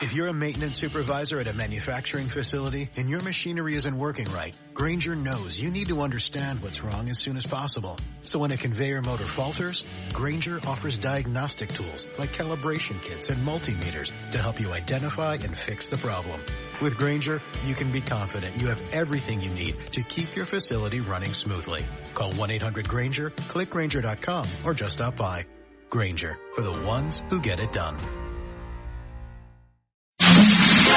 If you're a maintenance supervisor at a manufacturing facility and your machinery isn't working right, Grainger knows you need to understand what's wrong as soon as possible. So when a conveyor motor falters, Grainger offers diagnostic tools like calibration kits and multimeters to help you identify and fix the problem. With Grainger, you can be confident you have everything you need to keep your facility running smoothly. Call 1-800-GRAINGER, click Grainger.com, or just stop by. Grainger, for the ones who get it done.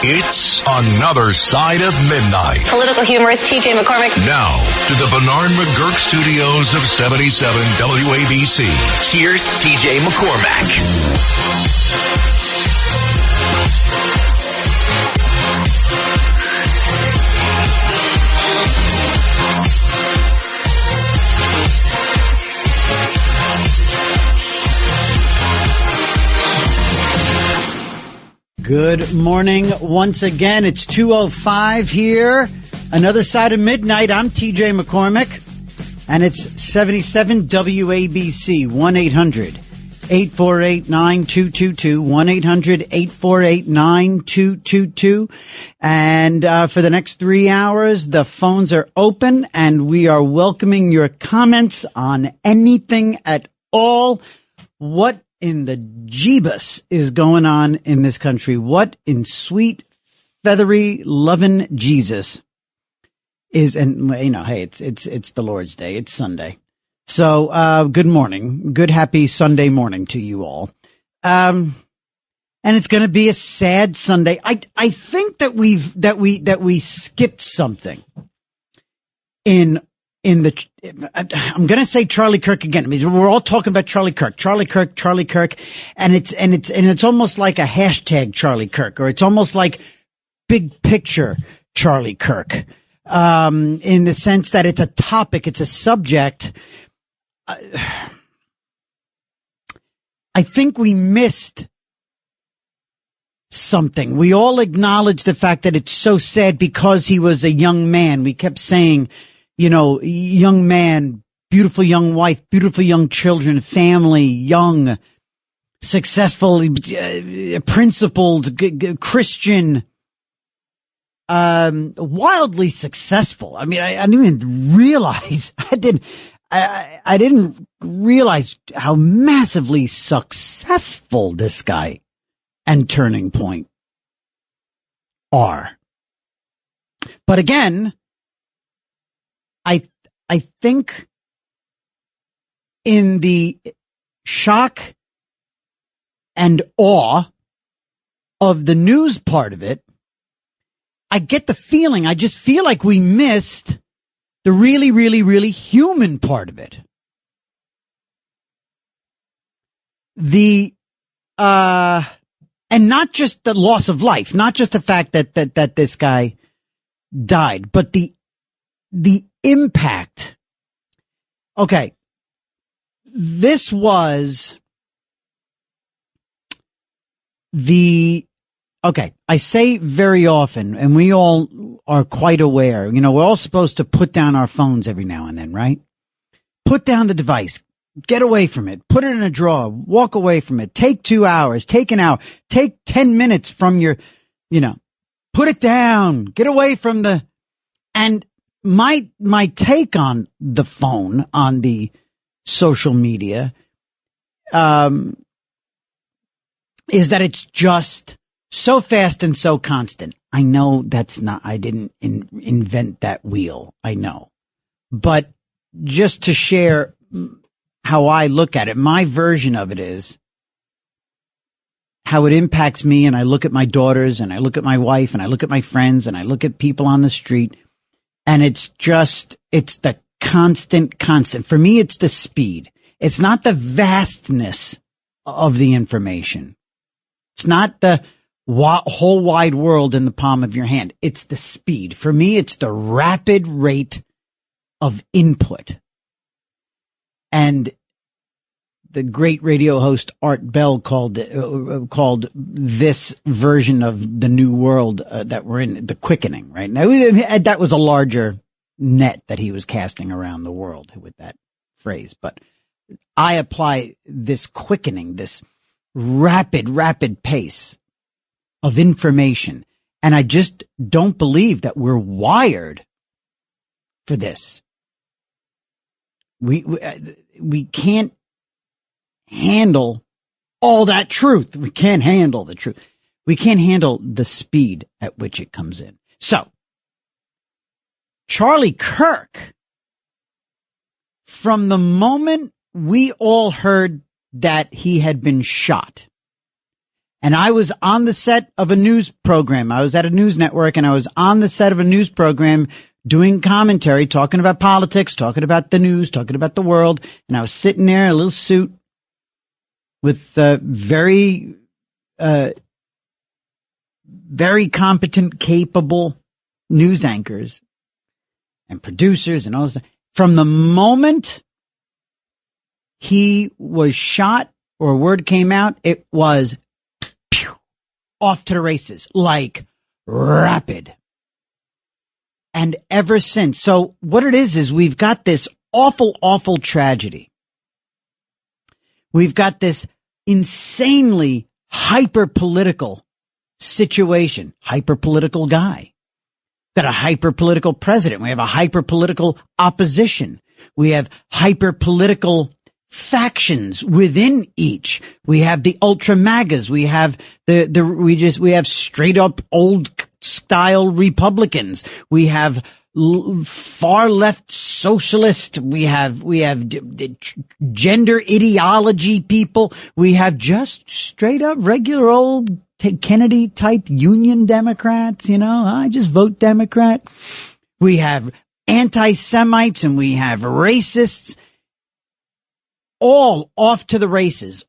It's Another Side of Midnight. Political humorist T.J. McCormick. Now, to the Bernard McGurk studios of 77 WABC. Here's T.J. McCormick. Good morning once again. It's 2:05 here. Another Side of Midnight. I'm TJ McCormick, and it's 77 WABC. 1-800-848-9222. 1-800-848-9222. And for the next 3 hours, the phones are open, and we are welcoming your comments on anything at all. What in the Jeebus is going on in this country? What in sweet, feathery, loving Jesus is, and you know, hey, it's the Lord's Day. It's Sunday. So, good morning. Good, happy Sunday morning to you all. And it's going to be a sad Sunday. I think that we skipped something I'm going to say Charlie Kirk again. I mean, we're all talking about Charlie Kirk, and it's almost like a hashtag Charlie Kirk, or it's almost like big picture Charlie Kirk, in the sense that it's a topic, it's a subject. I think we missed something. We all acknowledge the fact that it's so sad because he was a young man. We kept saying, you know, young man, beautiful young wife, beautiful young children, family, young, successful, principled, Christian, wildly successful. I mean, I didn't even realize, I didn't realize how massively successful this guy and Turning Point are. But again, I think in the shock and awe of the news part of it, I get the feeling, I just feel like we missed the really, really, really human part of it. And not just the loss of life, not just the fact that this guy died, but the impact. Okay. This was I say very often, and we all are quite aware, you know, we're all supposed to put down our phones every now and then, right? Put down the device, get away from it, put it in a drawer, walk away from it, take 2 hours, take an hour, take 10 minutes from your, you know, put it down, get away from and my take on the phone, on the social media, is that it's just so fast and so constant. I know I didn't invent that wheel. I know. But just to share how I look at it, my version of it is how it impacts me. And I look at my daughters, and I look at my wife, and I look at my friends, and I look at people on the street. And it's the constant. For me, it's the speed. It's not the vastness of the information. It's not the whole wide world in the palm of your hand. It's the speed. For me, it's the rapid rate of input. And the great radio host Art Bell called this version of the new world that we're in the quickening. Right now, that was a larger net that he was casting around the world with that phrase. But I apply this quickening, this rapid pace of information. And I just don't believe that we're wired for this. We can't handle all that truth. We can't handle the truth. We can't handle the speed at which it comes in. So, Charlie Kirk, from the moment we all heard that he had been shot, and I was on the set of a news program. I was at a news network, and I was on the set of a news program doing commentary, talking about politics, talking about the news, talking about the world. And I was sitting there in a little suit with very competent, capable news anchors and producers and all this. From the moment he was shot or word came out, it was off to the races, like rapid. And ever since. So what it is we've got this awful, awful tragedy. We've got this insanely hyper-political situation, hyper-political guy. We've got a hyper-political president. We have a hyper-political opposition. We have hyper-political factions within each. We have the ultra MAGAs. We have we have straight up old style Republicans. We have far left socialist. We have gender ideology people. We have just straight up regular old Kennedy type Union Democrats. I just vote Democrat. We have anti-Semites and we have racists. All off to the races,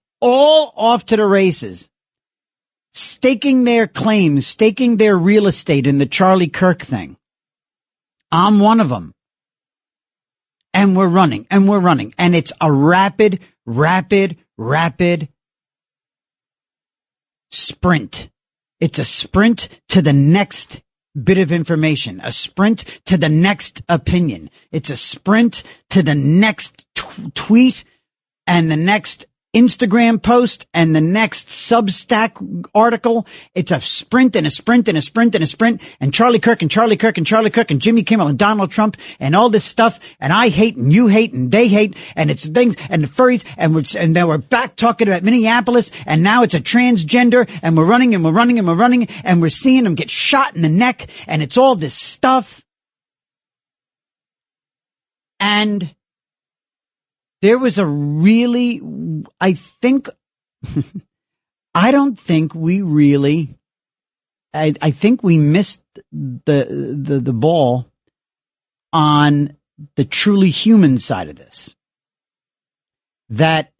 staking their claims, staking their real estate in the Charlie Kirk thing. I'm one of them. And we're running. And it's a rapid sprint. It's a sprint to the next bit of information, a sprint to the next opinion. It's a sprint to the next tweet and the next Instagram post and the next Substack article. It's a sprint and a sprint and a sprint and a sprint. And Charlie Kirk and Charlie Kirk and Charlie Kirk and Jimmy Kimmel and Donald Trump and all this stuff. And I hate and you hate and they hate and it's things and the furries and then we're back talking about Minneapolis and now it's a transgender and we're running and we're running and we're running and we're seeing them get shot in the neck and it's all this stuff. And there was a really, I think we really, I think we missed the ball on the truly human side of this. That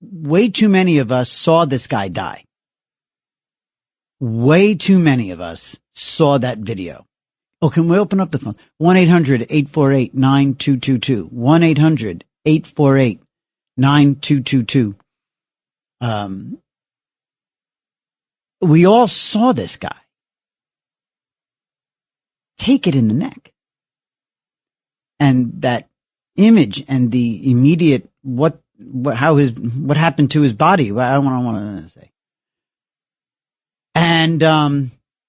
way too many of us saw this guy die. Way too many of us saw that video. Oh, can we open up the phone? 1-800-848-9222. 1-800-848-9222. We all saw this guy take it in the neck. And that image and the immediate what happened to his body. I don't want to say. And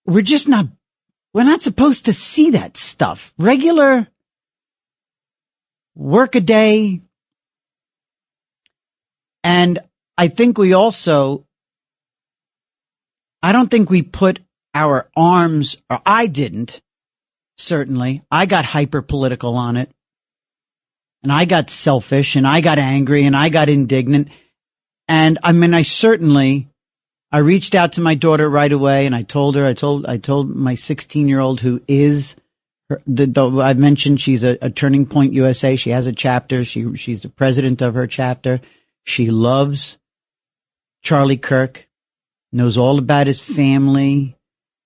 we're not supposed to see that stuff. Regular work a day. And I think we also, I don't think we put our arms, or I didn't, certainly. I got hyper political on it. And I got selfish and I got angry and I got indignant. And I mean, I reached out to my daughter right away and I told my 16-year-old who is, I mentioned she's a Turning Point USA. She has a chapter. She's the president of her chapter. She loves Charlie Kirk, knows all about his family.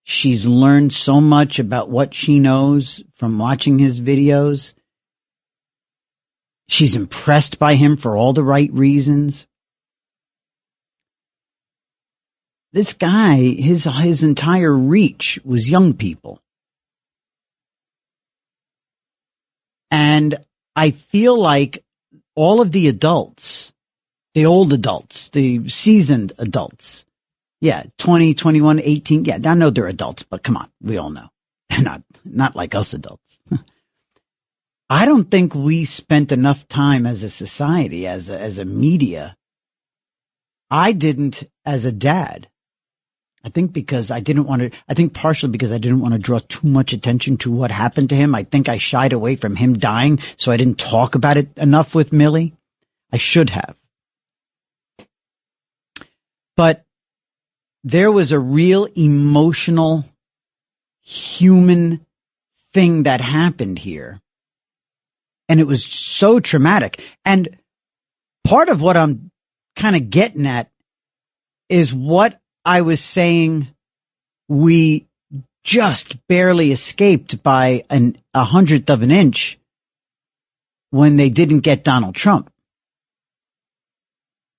She's learned so much about what she knows from watching his videos. She's impressed by him for all the right reasons. This guy, his entire reach was young people. And I feel like all of the adults, the old adults, the seasoned adults, Yeah, 20, 21, 18. Yeah, I know they're adults, but come on, we all know. They're not like us adults. I don't think we spent enough time as a society, as a media. I didn't as a dad. I think partially because I didn't want to draw too much attention to what happened to him. I think I shied away from him dying, so I didn't talk about it enough with Millie. I should have. But there was a real emotional, human thing that happened here. And it was so traumatic. And part of what I'm kind of getting at is what I was saying we just barely escaped by a hundredth of an inch when they didn't get Donald Trump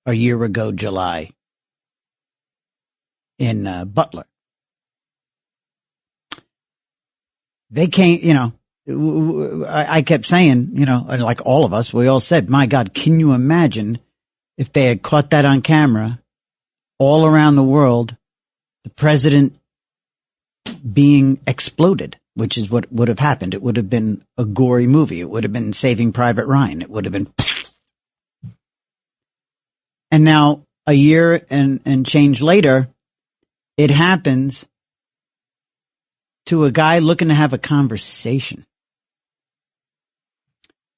a year ago, July, in Butler. They came, I kept saying, like all of us, we all said, my God, can you imagine if they had caught that on camera all around the world, the president being exploded, which is what would have happened. It would have been a gory movie. It would have been Saving Private Ryan. It would have been. And now a year and change later, it happens to a guy looking to have a conversation.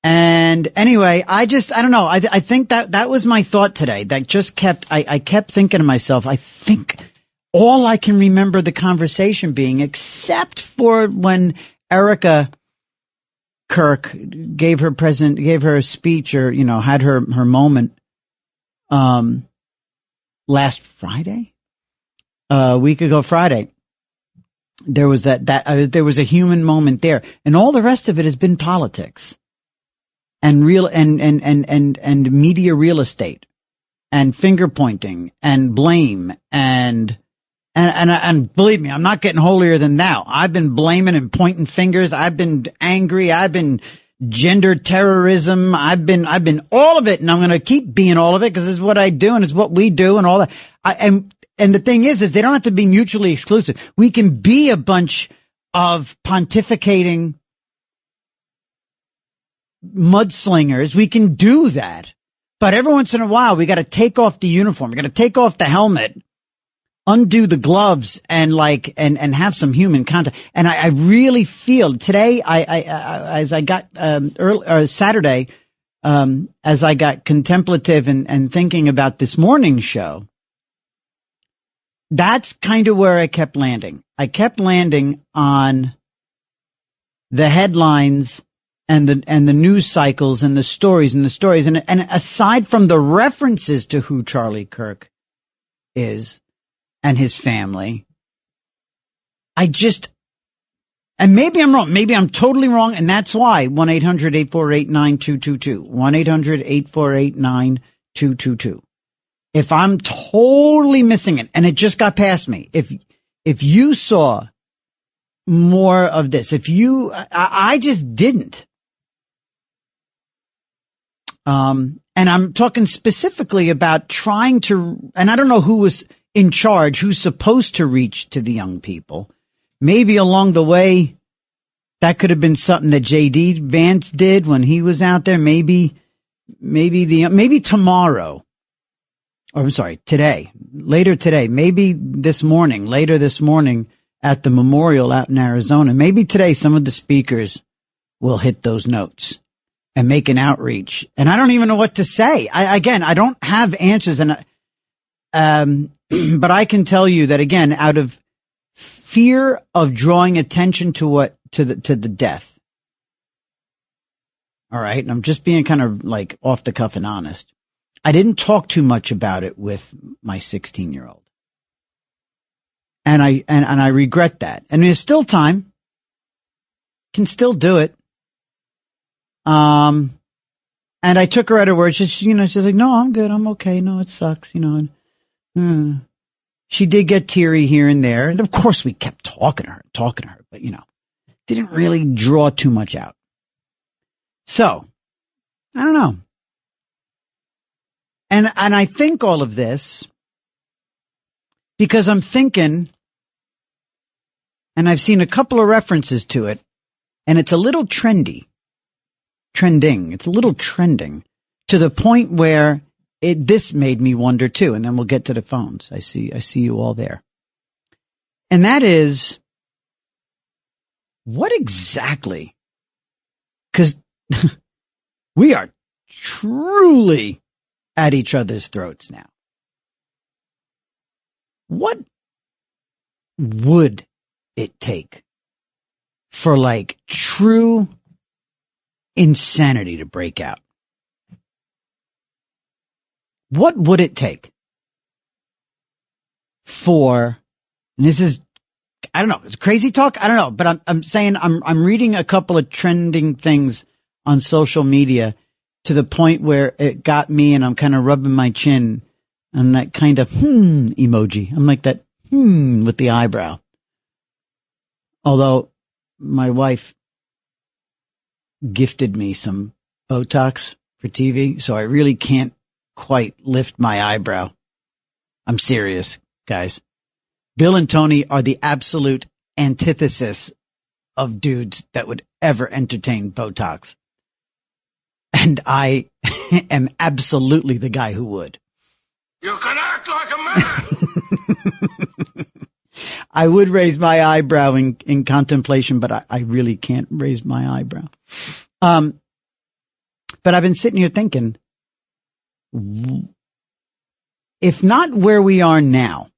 And anyway, I don't know. I think that was my thought today. That just I kept thinking to myself, I think all I can remember the conversation being, except for when Erica Kirk gave her a speech or, had her moment, last Friday, a week ago Friday. There was there was a human moment there, and all the rest of it has been politics. And real and media real estate and finger pointing and blame and believe me, I'm not getting holier than thou. I've been blaming and pointing fingers. I've been angry. I've been gender terrorism. I've been all of it, and I'm going to keep being all of it because it's what I do and it's what we do and all that. And the thing is they don't have to be mutually exclusive. We can be a bunch of pontificating mudslingers. We can do that. But every once in a while, we got to take off the uniform. We got to take off the helmet, undo the gloves, and have some human contact. And I really feel today, as I got, Saturday, as I got contemplative and thinking about this morning's show, that's kind of where I kept landing. I kept landing on the headlines and the news cycles and the stories. And aside from the references to who Charlie Kirk is and his family, and maybe I'm wrong. Maybe I'm totally wrong. And that's why 1-800-848-9222, 1-800-848-9222. If I'm totally missing it and it just got past me, if you saw more of this, I just didn't. And I'm talking specifically about trying to, and I don't know who was in charge, who's supposed to reach to the young people. Maybe along the way, that could have been something that J.D. Vance did when he was out there. Maybe tomorrow. Or I'm sorry, later today, maybe later this morning at the memorial out in Arizona. Maybe today some of the speakers will hit those notes and make an outreach. And I don't even know what to say. I don't have answers. And, but I can tell you that again, out of fear of drawing attention to the death. All right. And I'm just being kind of like off the cuff and honest. I didn't talk too much about it with my 16-year-old. And I regret that. And there's still time. Can still do it. And I took her at her word. She's like, no, I'm good. I'm okay. No, it sucks, She did get teary here and there. And of course we kept talking to her, but didn't really draw too much out. So I don't know. And I think all of this because I'm thinking, and I've seen a couple of references to it, and it's a little trending. It's a little trending to the point where this made me wonder too. And then we'll get to the phones. I see you all there. And that is, what exactly? Because we are truly at each other's throats now. What would it take for like true insanity to break out? What would it take for, and this is, I don't know, it's crazy talk. I don't know, but I'm saying I'm reading a couple of trending things on social media to the point where it got me, and I'm kind of rubbing my chin on that kind of emoji. I'm like that with the eyebrow. Although my wife gifted me some Botox for TV, so I really can't quite lift my eyebrow. I'm serious, guys. Bill and Tony are the absolute antithesis of dudes that would ever entertain Botox. And I am absolutely the guy who would. You can act like a man! I would raise my eyebrow in contemplation, but I really can't raise my eyebrow. But I've been sitting here thinking, if not where we are now,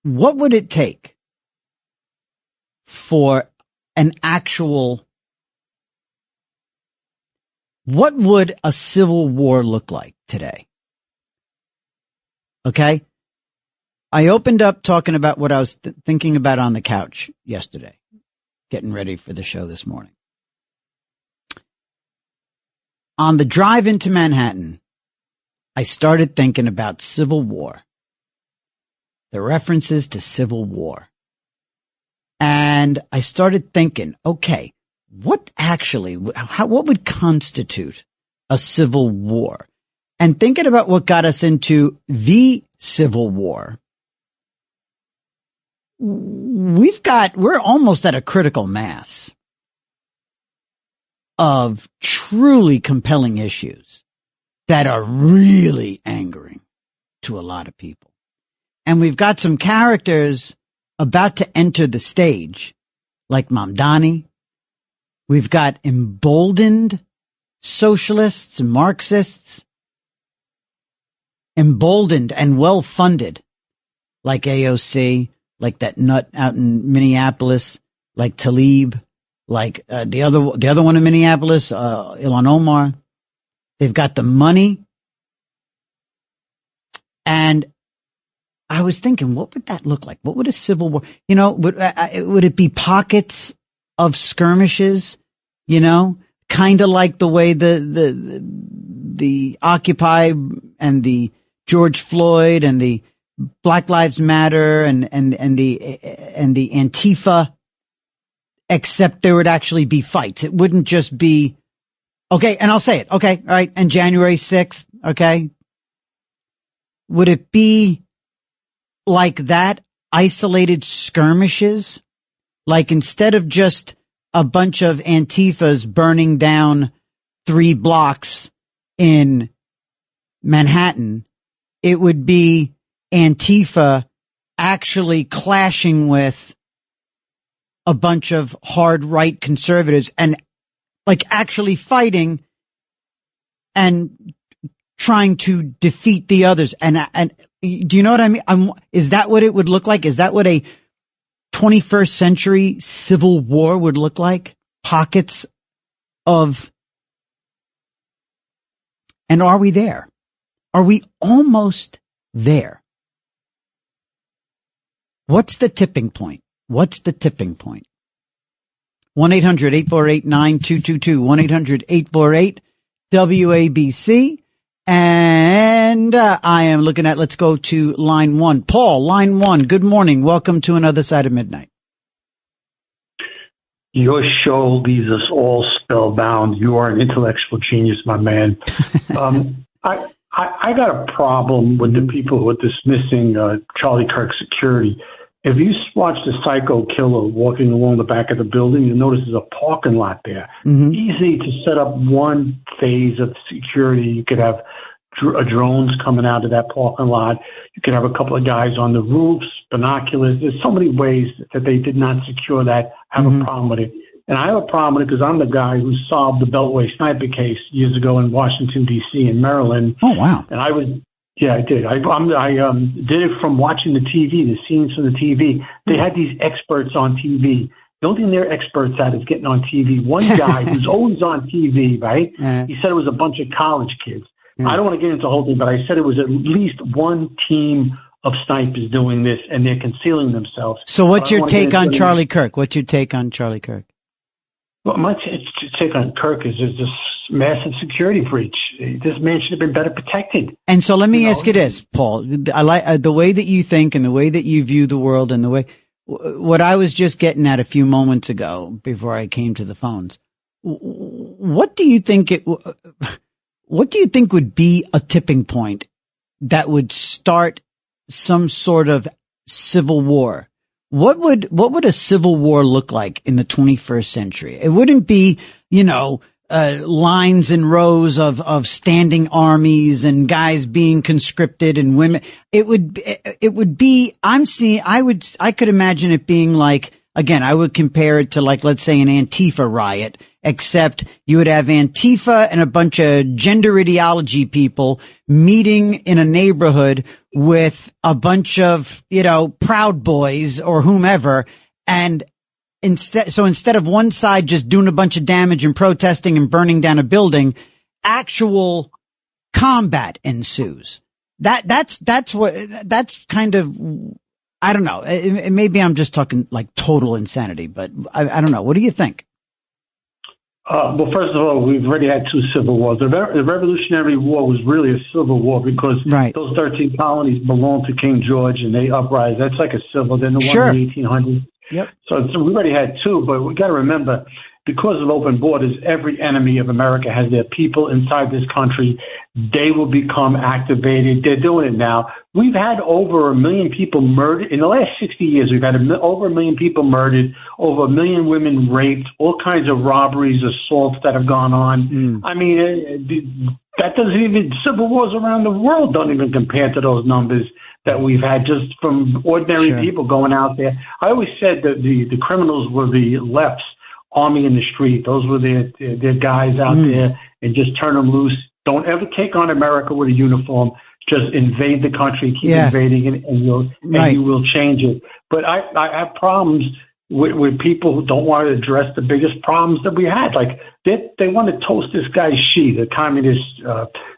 what would it take for an actual, what would a civil war look like today? Okay. I opened up talking about what I was thinking about on the couch yesterday, getting ready for the show this morning. On the drive into Manhattan, I started thinking about Civil War, the references to Civil War. And I started thinking, okay, what would constitute a civil war? And thinking about what got us into the Civil War, we're almost at a critical mass of truly compelling issues that are really angering to a lot of people. And we've got some characters about to enter the stage, like Mamdani. We've got emboldened socialists and Marxists, emboldened and well-funded, like AOC, like that nut out in Minneapolis, like Tlaib, like the other one in Minneapolis, Ilhan Omar. They've got the money. And I was thinking, what would that look like? What would a civil war, would it be pockets of skirmishes, kind of like the way the Occupy and the George Floyd and the Black Lives Matter and the Antifa, except there would actually be fights. It wouldn't just be, okay, and I'll say it, okay, all right, and January 6th, okay? Would it be like that, isolated skirmishes? Like instead of just a bunch of Antifas burning down 3 blocks in Manhattan, it would be Antifa actually clashing with a bunch of hard right conservatives and like actually fighting and trying to defeat the others. And do you know what I mean? Is that what it would look like? Is that what a 21st century civil war would look like? Pockets of, and are we there? Are we almost there? What's the tipping point? 1-800-848-9222, 1-800-848-WABC. And I am looking at, let's go to line 1. Paul, line 1, good morning. Welcome to Another Side of Midnight. Your show leaves us all spellbound. You are an intellectual genius, my man. I got a problem with the people who are dismissing Charlie Kirk's security. If you watch the psycho killer walking along the back of the building, you'll notice there's a parking lot there. Easy to set up one phase of security. You could have drones coming out of that parking lot. You could have a couple of guys on the roofs, binoculars. There's so many ways that they did not secure that. I have a problem with it. And I have a problem with it because I'm the guy who solved the Beltway sniper case years ago in Washington, D.C. in Maryland. Oh, wow. And I did. I did it from watching the TV, the scenes from the TV. They had these experts on TV. The only thing they're experts at is getting on TV. One guy who's always on TV, right? He said it was a bunch of college kids. I don't want to get into the whole thing, but I said it was at least one team of snipers doing this, and they're concealing themselves. So what's your take on Charlie Kirk? What's your take on Charlie Kirk? Well, my take on Kirk is there's this massive security breach. This man should have been better protected. And so let me ask you this, Paul. I like the way that you think and the way that you view the world and the way what I was just getting at a few moments ago before I came to the phones. What do you think would be a tipping point that would start some sort of civil war? What would a civil war look like in the 21st century? It wouldn't be, lines and rows of standing armies and guys being conscripted and women. It would be, I could imagine it being like, again, I would compare it to like, let's say an Antifa riot, except you would have Antifa and a bunch of gender ideology people meeting in a neighborhood with a bunch of, Proud Boys or whomever. And instead of one side just doing a bunch of damage and protesting and burning down a building, actual combat ensues. That's kind of, I don't know. Maybe I'm just talking like total insanity, but I don't know. What do you think? Well, first of all, we've already had two civil wars. The Revolutionary War was really a civil war because those 13 colonies belonged to King George and they uprised. That's like a civil. Then the one in the 1800s. Yep. So we already had two, but we got to remember, because of open borders, every enemy of America has their people inside this country. They will become activated. They're doing it now. We've had over 1 million people murdered. In the last 60 years, we've had over 1 million people murdered, over 1 million women raped, all kinds of robberies, assaults that have gone on. I mean, that doesn't even, civil wars around the world don't even compare to those numbers that we've had just from ordinary people going out there. I always said that the criminals were the left's army in the street. Those were their guys out there, and just turn them loose. Don't ever take on America with a uniform. Just invade the country, keep invading it, and you will change it. But I have problems with people who don't want to address the biggest problems that we had. Like they want to toast this guy Xi, the communist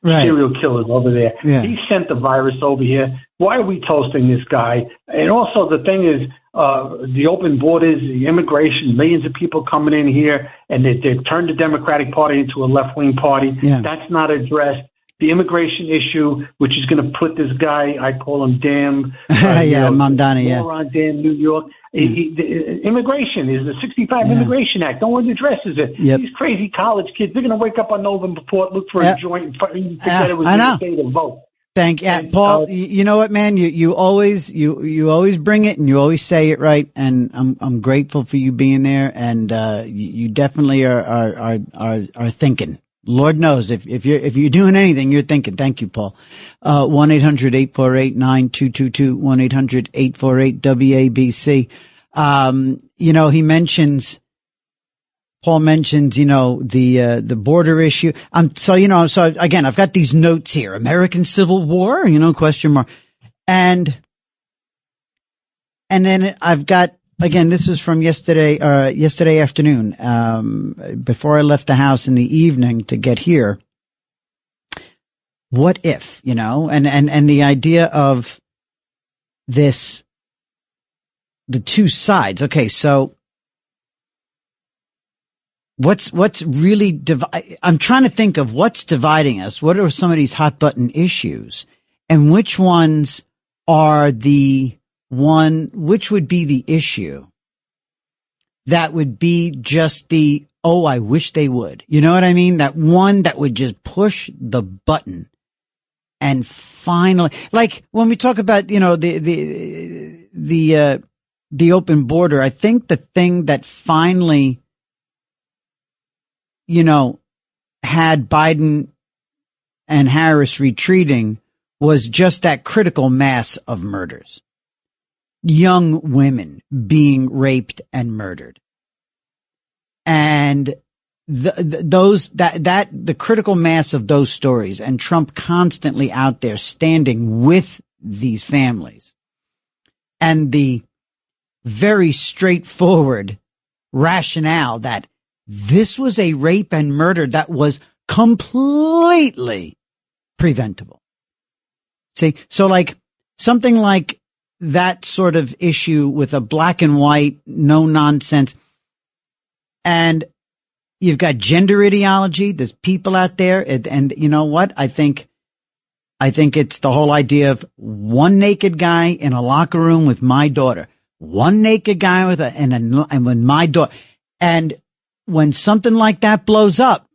serial killers over there. He sent the virus over here. Why are we toasting this guy? And also the thing is, the open borders, the immigration, millions of people coming in here, and they've turned the Democratic Party into a left-wing party. That's not addressed. The immigration issue, which is going to put this guy, I call him damn, Mamdani, moron, damn New York. The immigration is the 65 Immigration Act. No one addresses it. These crazy college kids, they're going to wake up on November 4th, look for a joint, and forget it was their day to vote. Thank you, Paul. You know what, man? You always bring it and you always say it right. And I'm grateful for you being there. And, you definitely are thinking. Lord knows if you're doing anything, you're thinking. Thank you, Paul. 1-800-848-9222, 1-800-848-WABC. Paul mentions, the border issue. So again, I've got these notes here. American Civil War, question mark. And then I've got, again, this was from yesterday afternoon, before I left the house in the evening to get here. What if, and the idea of this, the two sides. Okay. So what's really I'm trying to think of what's dividing us. What are some of these hot button issues and which ones are which would be the issue that would be just I wish they would. You know what I mean? That one that would just push the button And finally, like when we talk about, the open border, I think the thing that finally, had Biden and Harris retreating was just that critical mass of murders. Young women being raped and murdered. And the critical mass of those stories, and Trump constantly out there standing with these families, and the very straightforward rationale that this was a rape and murder that was completely preventable. See, so like something like that sort of issue with a black and white, no nonsense. And you've got gender ideology. There's people out there. And you know what? I think it's the whole idea of one naked guy in a locker room with my daughter, one naked guy and with my daughter. And when something like that blows up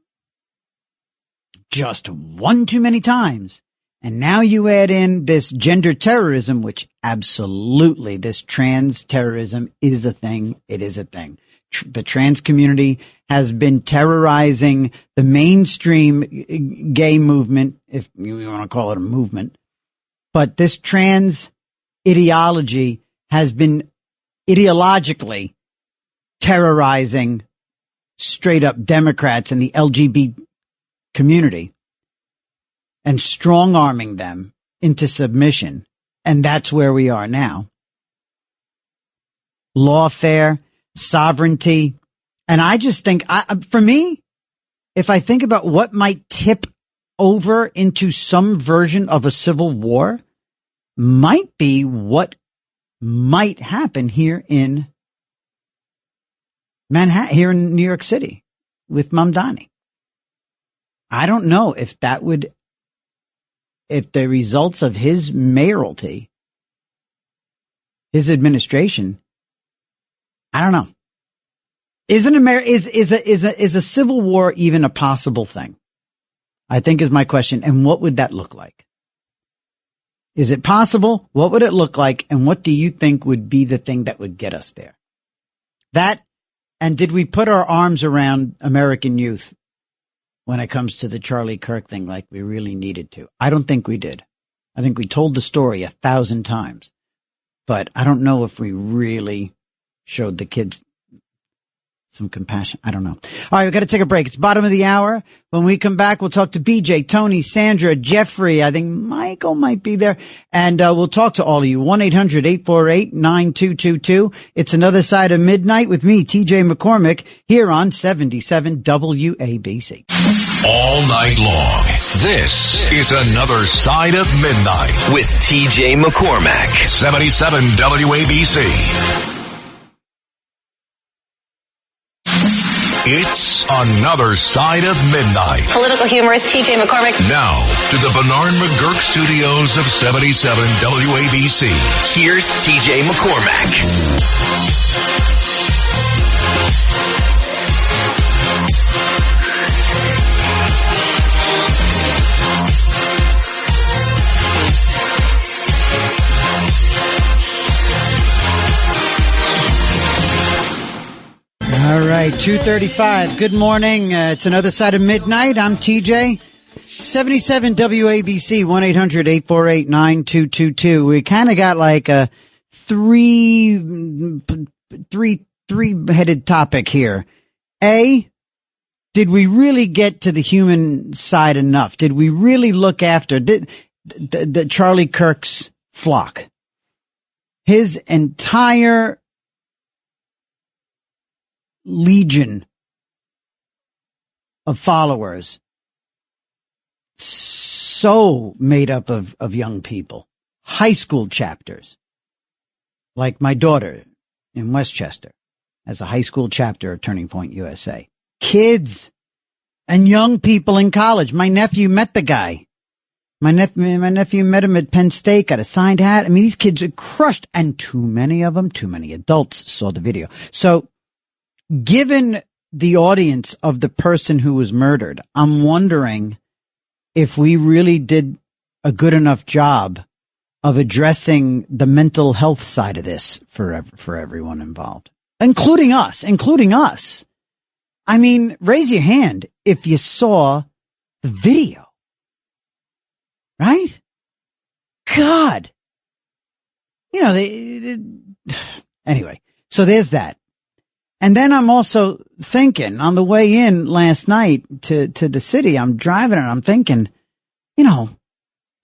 just one too many times, and now you add in this gender terrorism, which absolutely this trans terrorism is a thing. It is a thing. The trans community has been terrorizing the mainstream gay movement, if you want to call it a movement. But this trans ideology has been ideologically terrorizing straight up Democrats and the LGBT community and strong arming them into submission. And that's where we are now. Lawfare, sovereignty. And I just think, for me, if I think about what might tip over into some version of a civil war, might be what might happen here in Manhattan, here in New York City with Mamdani. I don't know if the results of his mayoralty, his administration, I don't know. Is a civil war even a possible thing? I think is my question. And what would that look like? Is it possible? What would it look like? And what do you think would be the thing that would get us there? That, and did we put our arms around American youth when it comes to the Charlie Kirk thing like we really needed to? I don't think we did. I think we told the story 1,000 times, but I don't know if we really showed the kids some compassion. I don't know. All right, we've got to take a break. It's bottom of the hour. When we come back, we'll talk to BJ, Tony, Sandra, Jeffrey. I think Michael might be there. And we'll talk to all of you. 1-800-848-9222. It's Another Side of Midnight with me, TJ McCormick, here on 77 WABC. All night long, this is Another Side of Midnight with TJ McCormick. 77 WABC. It's Another Side of Midnight. Political humorist TJ McCormick. Now, to the Bernard McGurk studios of 77 WABC. Here's TJ McCormick. All right, 2:35. Good morning. It's Another Side of Midnight. I'm TJ. 77 WABC, 1-800-848-9222. We kind of got like a three-headed topic here. A, did we really get to the human side enough? Did we really look after the Charlie Kirk's flock? His entire legion of followers, so made up of young people, high school chapters, like my daughter in Westchester has a high school chapter of Turning Point USA. Kids and young people in college. My nephew met the guy. My nephew met him at Penn State, got a signed hat. I mean, these kids are crushed, and too many of them, too many adults saw the video. So, given the audience of the person who was murdered, I'm wondering if we really did a good enough job of addressing the mental health side of this for everyone involved, including us. I mean, raise your hand if you saw the video, right? God, you know, anyway, so there's that. And then I'm also thinking on the way in last night to the city, I'm driving and I'm thinking, you know,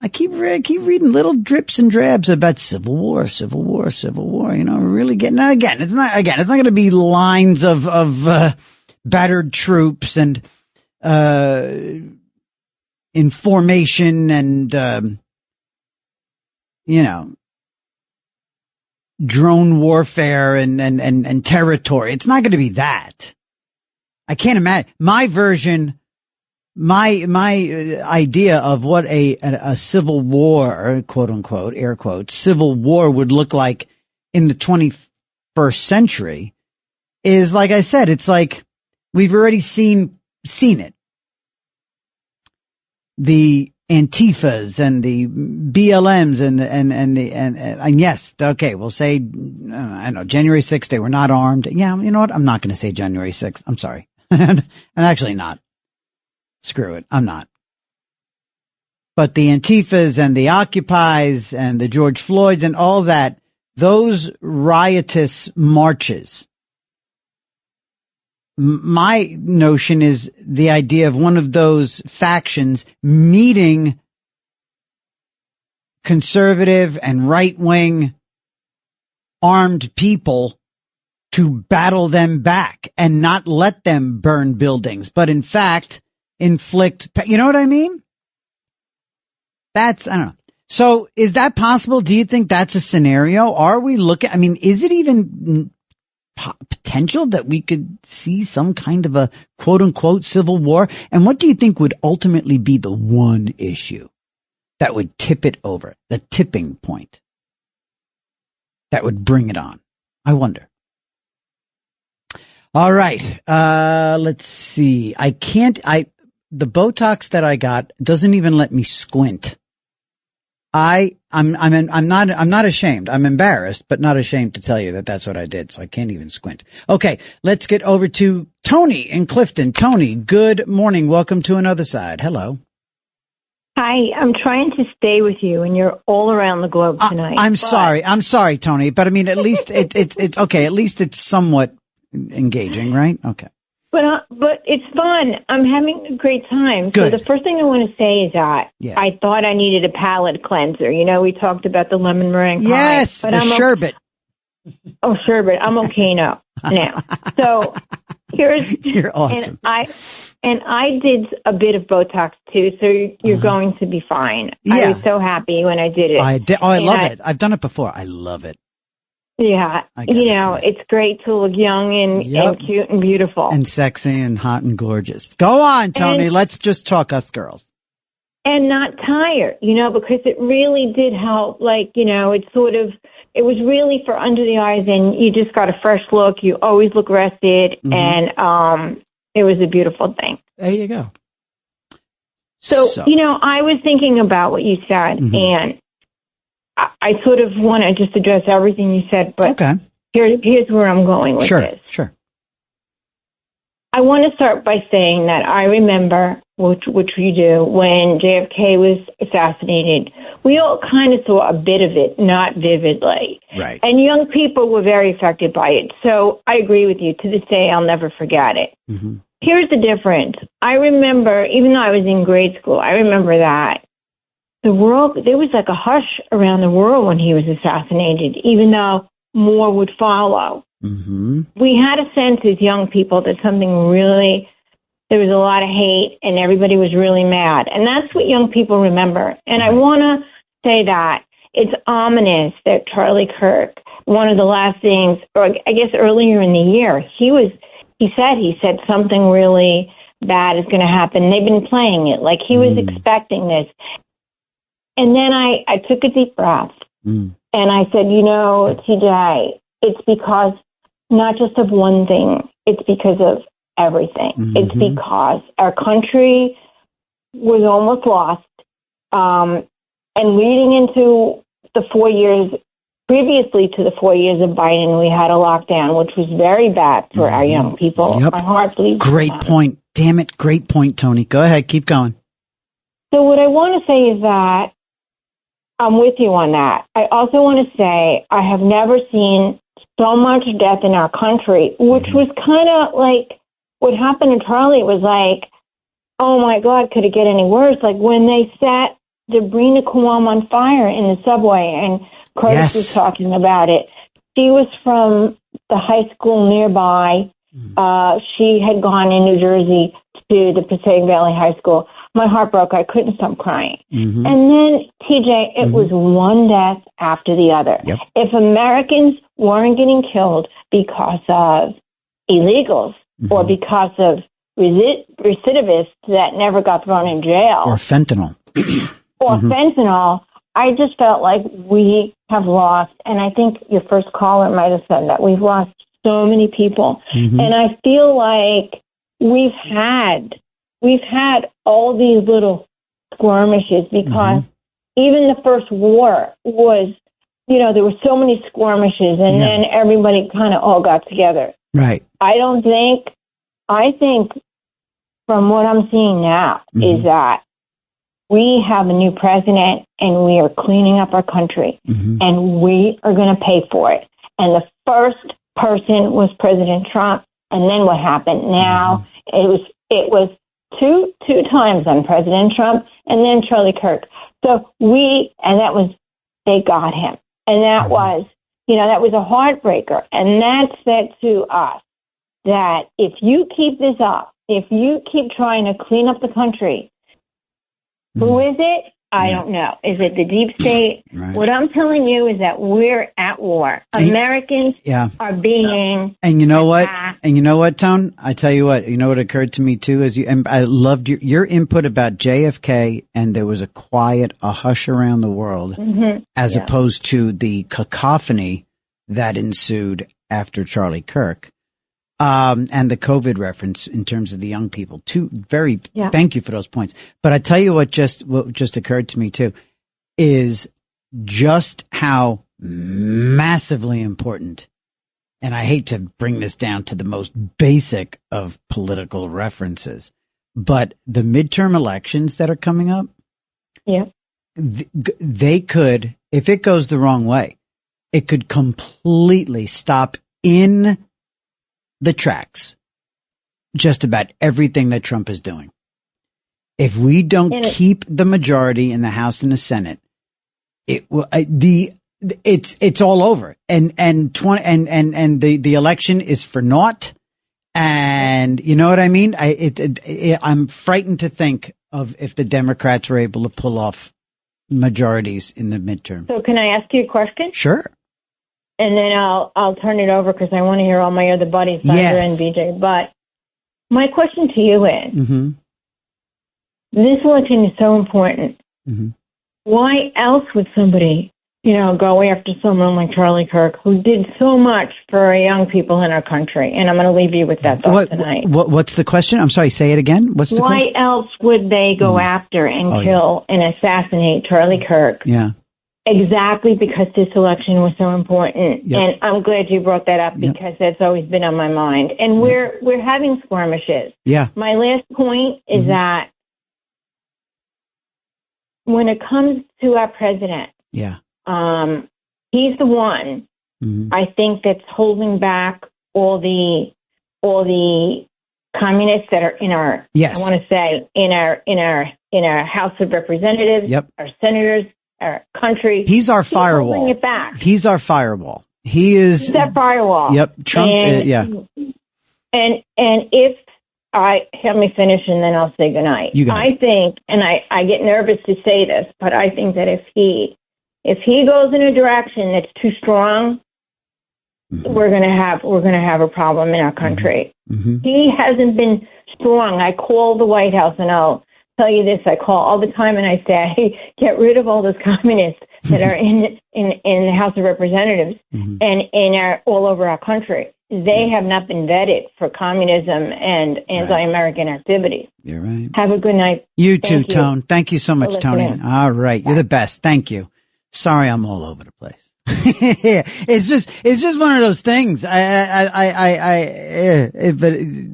I keep reading little drips and drabs about civil war, you know, really getting, again, it's not going to be lines of battered troops and, in formation and, you know, drone warfare and territory. It's not going to be that. I can't imagine my version. My idea of what a civil war, quote unquote, air quotes, civil war would look like in the 21st century is, like I said, it's like we've already seen it. The Antifas and the BLMs and yes, okay, we'll say, I know, January 6th, they were not armed. Yeah, you know what? I'm not going to say January 6th. I'm sorry. I'm actually not. Screw it. I'm not. But the Antifas and the Occupies and the George Floyds and all that, those riotous marches. My notion is the idea of one of those factions meeting conservative and right-wing armed people to battle them back and not let them burn buildings, but in fact, inflict, you know what I mean? I don't know. So is that possible? Do you think that's a scenario? Are we looking, I mean, is it even potential that we could see some kind of a quote unquote civil war? And what do you think would ultimately be the one issue that would tip it over, the tipping point that would bring it on? I wonder. All right. Let's see. The Botox that I got doesn't even let me squint. I'm not ashamed. I'm embarrassed, but not ashamed to tell you that that's what I did. So I can't even squint. Okay. Let's get over to Tony in Clifton. Tony, good morning. Welcome to Another Side. Hello. Hi. I'm trying to stay with you and you're all around the globe tonight. I'm sorry, Tony, but I mean, at least it's okay. At least it's somewhat engaging, right? Okay. But it's fun. I'm having a great time. Good. So the first thing I want to say is that I thought I needed a palate cleanser. You know, we talked about the lemon meringue pie. Yes, the sherbet. Oh, sherbet. I'm okay now. So You're awesome. And I did a bit of Botox too, so you're going to be fine. Yeah. I was so happy when I did it. I love it. I've done it before. I love it. Yeah, you know, it's great to look young and cute and beautiful. And sexy and hot and gorgeous. Go on, Tony. Let's just talk us girls. And not tired, you know, because it really did help. Like, you know, it was really for under the eyes and you just got a fresh look. You always look rested and it was a beautiful thing. There you go. So, you know, I was thinking about what you said and I sort of want to just address everything you said, but here's where I'm going with this. Sure. I want to start by saying that I remember, which you do, when JFK was assassinated. We all kind of saw a bit of it, not vividly. Right. And young people were very affected by it. So I agree with you. To this day, I'll never forget it. Here's the difference. I remember, even though I was in grade school, I remember that the world, there was like a hush around the world when he was assassinated, even though more would follow. We had a sense as young people that something really, there was a lot of hate and everybody was really mad. And that's what young people remember. And I want to say that it's ominous that Charlie Kirk, one of the last things, or I guess earlier in the year, he said something really bad is going to happen. They've been playing it like he was expecting this. And then I took a deep breath and I said, you know, TJ, it's because not just of one thing, it's because of everything. It's because our country was almost lost. And leading into the 4 years, previously to the 4 years of Biden, we had a lockdown, which was very bad for our young people. Yep. My heart bleeds. Great point. Damn it. Great point, Tony. Go ahead. Keep going. So what I want to say is that I'm with you on that. I also want to say I have never seen so much death in our country, which was kind of like what happened to Charlie was like, oh my God, could it get any worse? Like when they set Sabrina Quam on fire in the subway, and Curtis was talking about it. She was from the high school nearby. She had gone in New Jersey to the Passaic Valley High School. My heart broke. I couldn't stop crying. And then, TJ, it was one death after the other. Yep. If Americans weren't getting killed because of illegals or because of recidivists that never got thrown in jail. Or fentanyl. Fentanyl, I just felt like we have lost, and I think your first caller might have said that, we've lost so many people. And I feel like we've had all these little skirmishes because even the first war was, there were so many skirmishes, and then everybody kind of all got together. Right. I think from what I'm seeing now is that we have a new president and we are cleaning up our country and we are going to pay for it. And the first person was President Trump. And then what happened? Now it was two times on President Trump and then Charlie Kirk. So they got him. And that was, that was a heartbreaker. And that said to us that if you keep this up, if you keep trying to clean up the country, who is it? I don't know. Is it the deep state? Right. What I'm telling you is that we're at war. Americans are being And you know attacked. what? And you know what, Tone? I tell you what. You know what occurred to me too and I loved your input about JFK, and there was a hush around the world, as opposed to the cacophony that ensued after Charlie Kirk. And the COVID reference in terms of the young people. Thank you for those points. But I tell you what just occurred to me too is just how massively important, and I hate to bring this down to the most basic of political references, but the midterm elections that are coming up, they could, if it goes the wrong way, it could completely stop in the tracks just about everything that Trump is doing. If we don't keep the majority in the House and the Senate, it's all over. And the election is for naught. And you know what I mean? I'm frightened to think of if the Democrats were able to pull off majorities in the midterm. So can I ask you a question? Sure. And then I'll turn it over because I want to hear all my other buddies, Sandra and BJ. But my question to you is, this election is so important. Why else would somebody, go after someone like Charlie Kirk, who did so much for our young people in our country? And I'm going to leave you with that thought tonight. What's the question? I'm sorry, say it again. What's the question? Why else would they go after and kill and assassinate Charlie Kirk? Yeah. Exactly, because this election was so important. And I'm glad you brought that up because that's always been on my mind. And we're having skirmishes. Yeah. My last point is that when it comes to our president, he's the one I think that's holding back all the communists that are in our I want to say in our House of Representatives, our senators, our country. He's our firewall. Holding it back. He's our firewall. He's that firewall. Yep. Trump. And if let me finish and then I'll say goodnight. I think, and I get nervous to say this, but I think that if he goes in a direction that's too strong, we're gonna have a problem in our country. He hasn't been strong. I call the White House and I'll tell you this, I call all the time and I say, get rid of all those communists that are in the House of Representatives and all over our country. They have not been vetted for communism and anti-American activities. You're right. Have a good night. You too, Tone. Thank you so much, Tony. All right. You're the best. Thank you. Sorry, I'm all over the place. It's just one of those things. But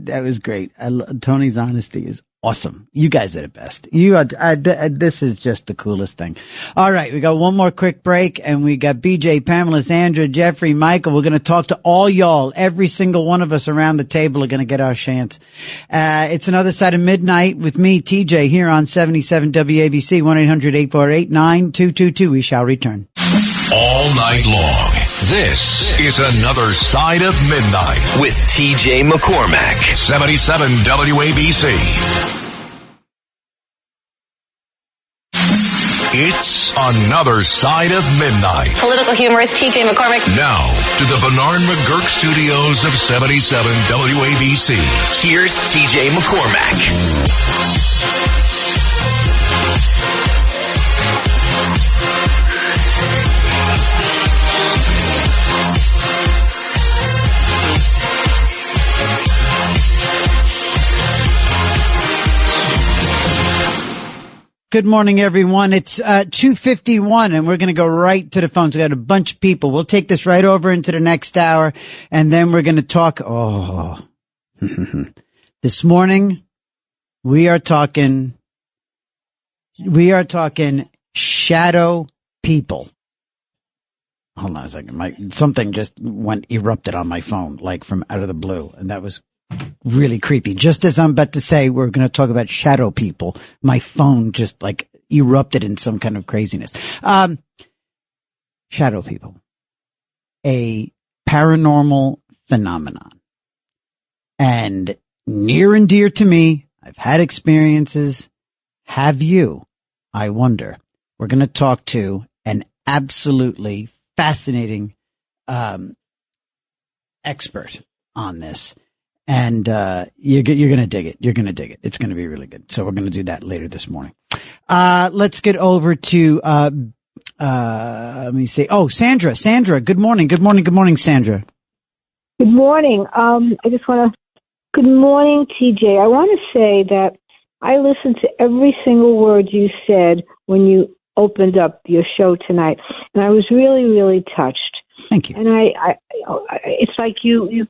that was great. Tony's honesty is awesome. You guys are the best. You are, this is just the coolest thing. All right. We got one more quick break and we got BJ, Pamela, Sandra, Jeffrey, Michael. We're going to talk to all y'all. Every single one of us around the table are going to get our chance. It's another side of midnight with me, TJ, here on 77 WABC, 1-800-848-9222. We shall return. All night long. This is another side of midnight with TJ McCormack. 77 WABC. It's another side of midnight. Political humorist TJ McCormack. Now to the Bernard McGurk studios of 77 WABC. Here's TJ McCormack. Good morning, everyone. It's 2:51, and we're going to go right to the phones. We got a bunch of people. We'll take this right over into the next hour, and then we're going to talk. This morning we are talking shadow people. Hold on a second. Something just erupted on my phone, like from out of the blue, and that was really creepy. Just as I'm about to say we're going to talk about shadow people, my phone just like erupted in some kind of craziness. Shadow people, a paranormal phenomenon, and near and dear to me. I've had experiences. Have you? I wonder. We're going to talk to an absolutely fascinating expert on this. And you're going to dig it. You're going to dig it. It's going to be really good. So we're going to do that later this morning. Let's get over to let me see. Oh, Sandra. Sandra, good morning. Good morning. Good morning, Sandra. Good morning. I just want to. Good morning, TJ. I want to say that I listened to every single word you said when you opened up your show tonight, and I was really, really touched. Thank you. And I it's like you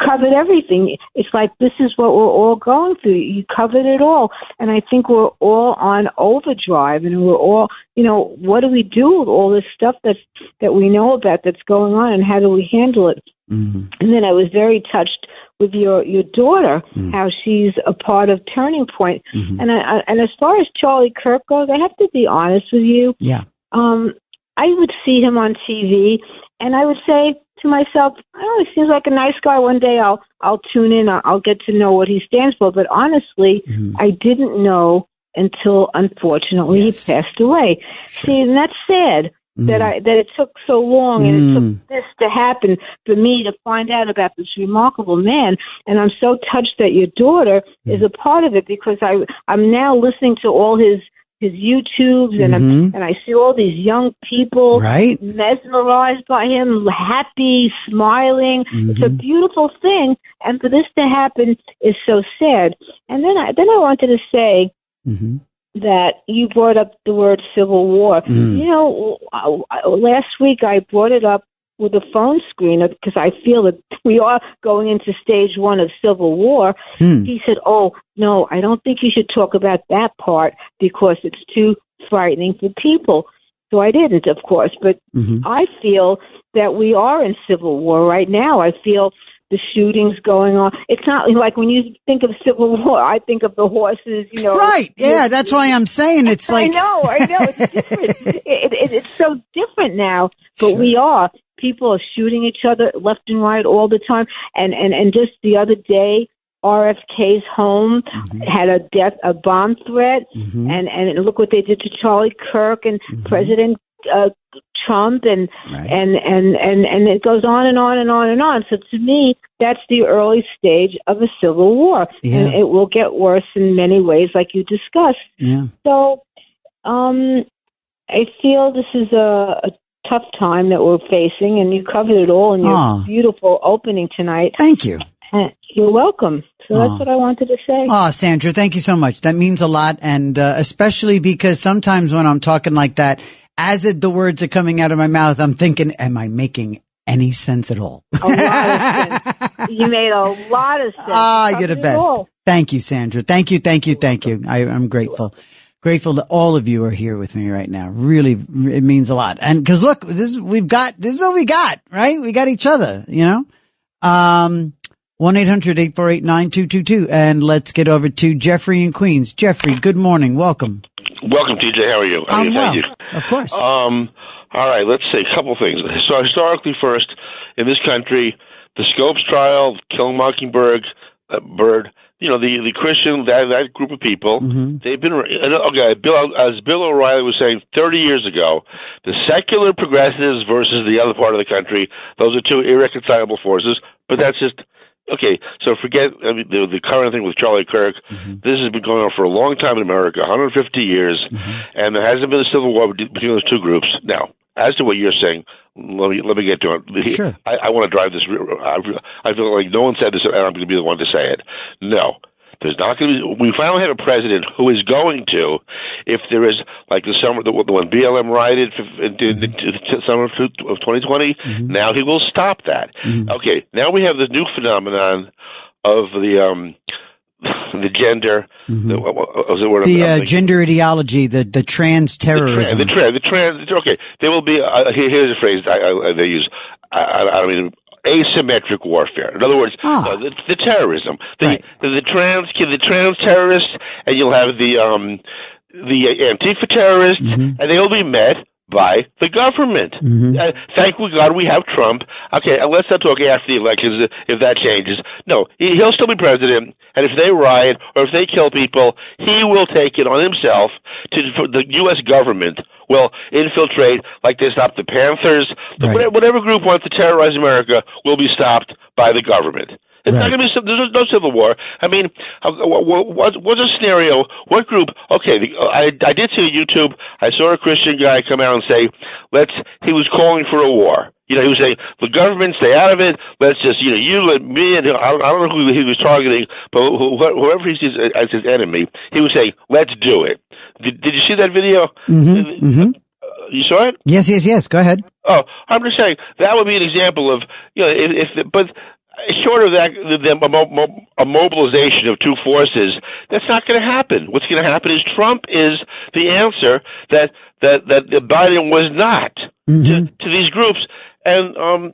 covered everything. It's like this is what we're all going through. You covered it all. And I think we're all on overdrive, and we're all, what do we do with all this stuff that we know about that's going on, and how do we handle it? Mm-hmm. And then I was very touched with your daughter, how she's a part of Turning Point. Mm-hmm. And as far as Charlie Kirk goes, I have to be honest with you. Yeah. I would see him on TV, and I would say to myself, he seems like a nice guy. One day I'll tune in. I'll get to know what he stands for. But honestly, I didn't know until, unfortunately, he passed away. Sure. See, and that's sad that it took so long, and it took this to happen for me to find out about this remarkable man. And I'm so touched that your daughter is a part of it, because I'm now listening to all his YouTubes, and and I see all these young people mesmerized by him, happy, smiling. It's a beautiful thing, and for this to happen is so sad. And then I wanted to say that you brought up the word Civil War. Last week I brought it up with a phone screen because I feel that we are going into stage 1 of Civil War. He said, "Oh, no, I don't think you should talk about that part because it's too frightening for people." So I didn't, of course, but I feel that we are in Civil War right now. I feel the shootings going on. It's not like when you think of Civil War, I think of the horses, Right. Yeah, that's why I'm saying it's like... I know. It's different. It's so different now, but we are. People are shooting each other left and right all the time. And just the other day, RFK's home had a bomb threat. And look what they did to Charlie Kirk and President Trump, and it goes on and on and on and on. So to me, that's the early stage of a civil war, and it will get worse in many ways, like you discussed. Yeah. So, I feel this is a tough time that we're facing, and you covered it all in your beautiful opening tonight. Thank you. You're welcome. So that's what I wanted to say. Oh, Sandra, thank you so much. That means a lot, and especially because sometimes when I'm talking like that, as the words are coming out of my mouth, I'm thinking, am I making any sense at all? A lot of sense. You made a lot of sense. You're the best. Thank you, Sandra. Thank you. I'm grateful. Grateful that all of you are here with me right now. Really, it means a lot. And cause look, this is what we got, right? We got each other, you know? 1-800-848-9222. And let's get over to Jeffrey in Queens. Jeffrey, good morning. Welcome. Welcome, TJ. How are you? I'm well. Thank you. Of course. All right, let's say a couple things. So historically first, in this country, the Scopes trial, killing Mockingbird, the Christian, that group of people, they've been, as Bill O'Reilly was saying 30 years ago, the secular progressives versus the other part of the country, those are two irreconcilable forces, but that's just, okay, so forget the current thing with Charlie Kirk. This has been going on for a long time in America, 150 years, and there hasn't been a civil war between those two groups. Now, as to what you're saying, let me get to it. Sure. I want to drive this. I feel like no one said this, and I'm going to be the one to say it. No. There's not going to be. We finally have a president who is going to, if there is like the when BLM rioted in the summer of 2020. Now he will stop that. Okay. Now we have this new phenomenon of the gender, the gender ideology, the trans terrorism, the trans. Okay, there will be. Here's a phrase they use. I mean. Asymmetric warfare. In other words, the terrorism, the trans terrorists, and you'll have the Antifa terrorists, and they'll be met by the government. Thank God we have Trump. Okay, let's not talk after the elections if that changes. No, he'll still be president, and if they riot or if they kill people, he will take it on himself for the U.S. government will infiltrate, like they stopped the Panthers. Whatever group wants to terrorize America will be stopped by the government. It's not going to be. There's no civil war. I mean, what's a scenario? What group? Okay, I did see on YouTube. I saw a Christian guy come out and say, he was calling for a war. He was saying the government stay out of it. Let's just, you let me and I don't know who he was targeting, but whoever he sees as his enemy, he was saying, let's do it. Did you see that video? You saw it? Yes. Go ahead. Oh, I'm just saying that would be an example of, but. Short of that, a mobilization of two forces, that's not going to happen. What's going to happen is Trump is the answer that Biden was not to these groups. And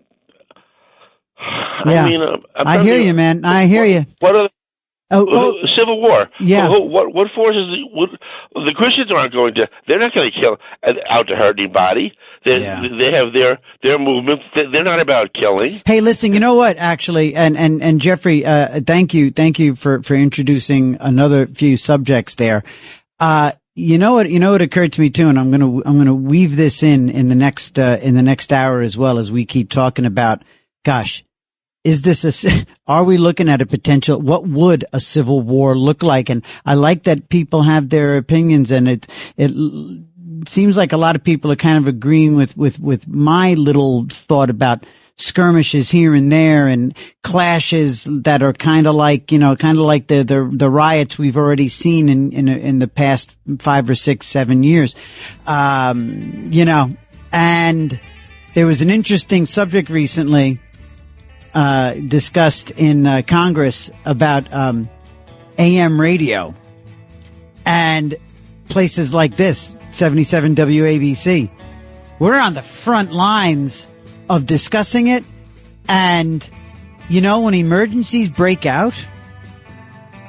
I hear you, man. I hear you. What are civil war? Yeah. What forces? The Christians aren't going to. They're not going to kill out to hurt anybody. They have their movement. They're not about killing. Hey, listen. You know what? Actually, and Jeffrey, thank you for introducing another few subjects there. You know what occurred to me too, and I'm gonna weave this in the next hour as well as we keep talking about. Gosh. Are we looking at a potential, what would a civil war look like? And I like that people have their opinions, and it seems like a lot of people are kind of agreeing with my little thought about skirmishes here and there and clashes that are kind of like the riots we've already seen in the past 5 or 6, 7 years. And there was an interesting subject recently discussed in Congress about AM radio and places like this, 77 WABC. We're on the front lines of discussing it, and when emergencies break out,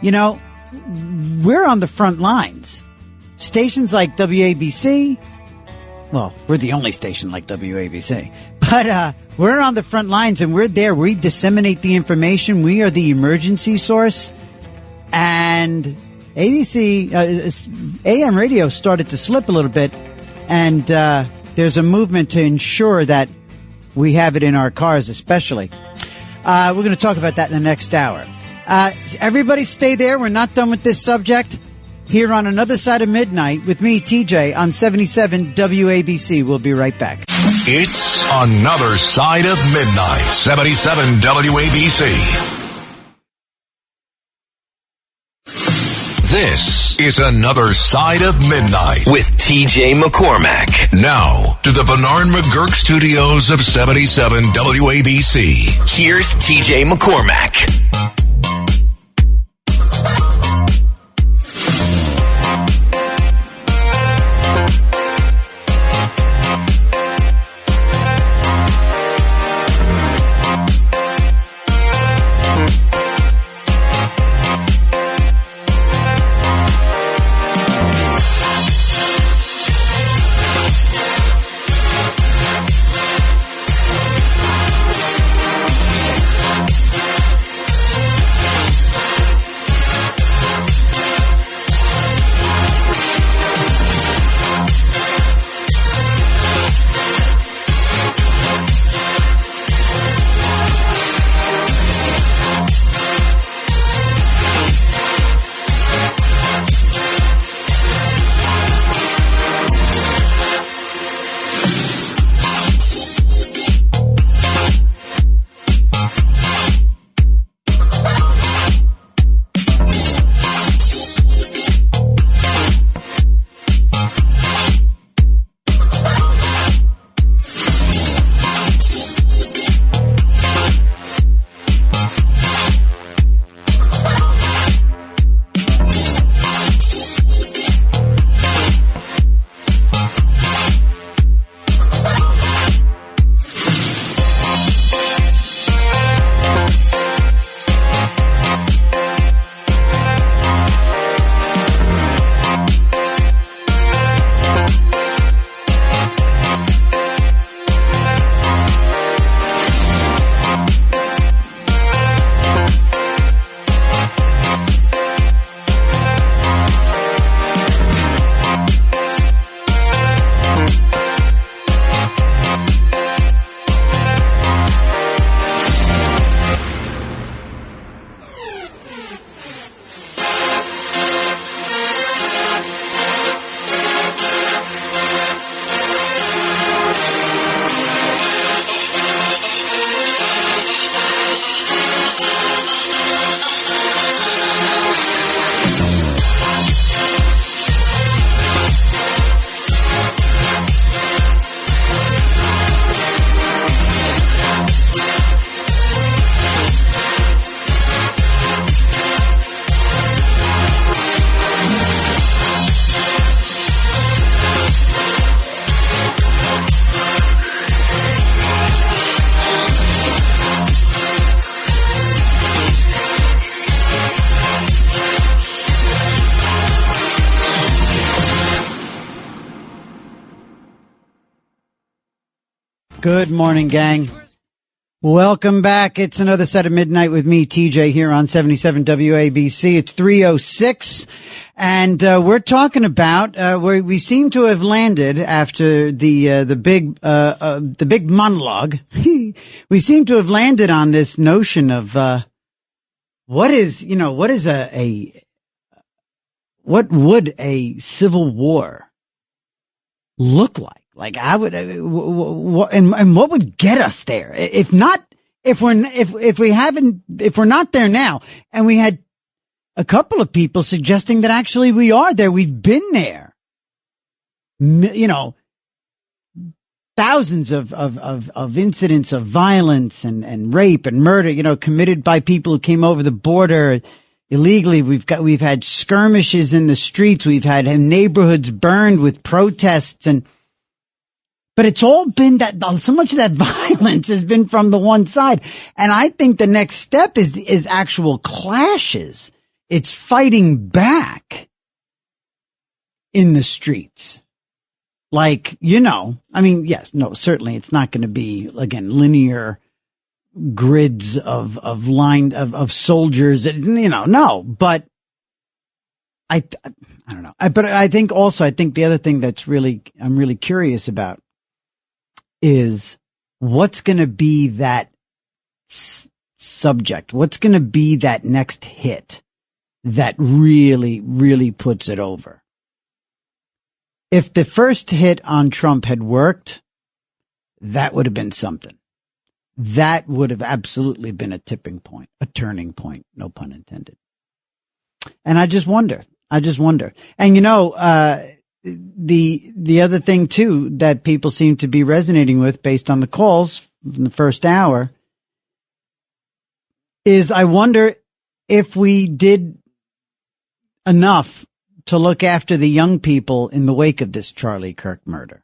we're on the front lines. Stations like WABC, well, we're the only station like WABC, but we're on the front lines, and we're there. We disseminate the information. We are the emergency source. And AM radio started to slip a little bit, and there's a movement to ensure that we have it in our cars especially. We're going to talk about that in the next hour. Everybody stay there. We're not done with this subject. here on Another Side of Midnight with me, TJ, on 77 WABC. We'll be right back. It's Another Side of Midnight, 77 WABC. This is Another Side of Midnight with TJ McCormack. Now to the Bernard McGurk studios of 77 WABC. Here's TJ McCormack. Good morning, gang. Welcome back. It's Another Side of Midnight with me, TJ, here on 77 WABC. It's 3:06, and we're talking about where we seem to have landed after the big monologue. We seem to have landed on this notion of what would a civil war look like? Like, I would, and what would get us there? If we're not there now, and we had a couple of people suggesting that actually we are there. We've been there. You know, thousands of incidents of violence and rape and murder, you know, committed by people who came over the border illegally. We've had skirmishes in the streets. We've had neighborhoods burned with protests, but it's all been that, so much of that violence has been from the one side. And I think the next step is actual clashes. It's fighting back in the streets. Like, you know, I mean, yes, no, certainly it's not going to be, again, linear grids of soldiers, you know, no, but I don't know. But I think the other thing I'm really curious about is what's going to be that subject? What's going to be that next hit? that really, really puts it over. If the first hit on Trump had worked, that would have been something. That would have absolutely been a tipping point, a turning point, no pun intended. And I just wonder. And the other thing too that people seem to be resonating with based on the calls in the first hour is I wonder if we did enough to look after the young people in the wake of this Charlie Kirk murder.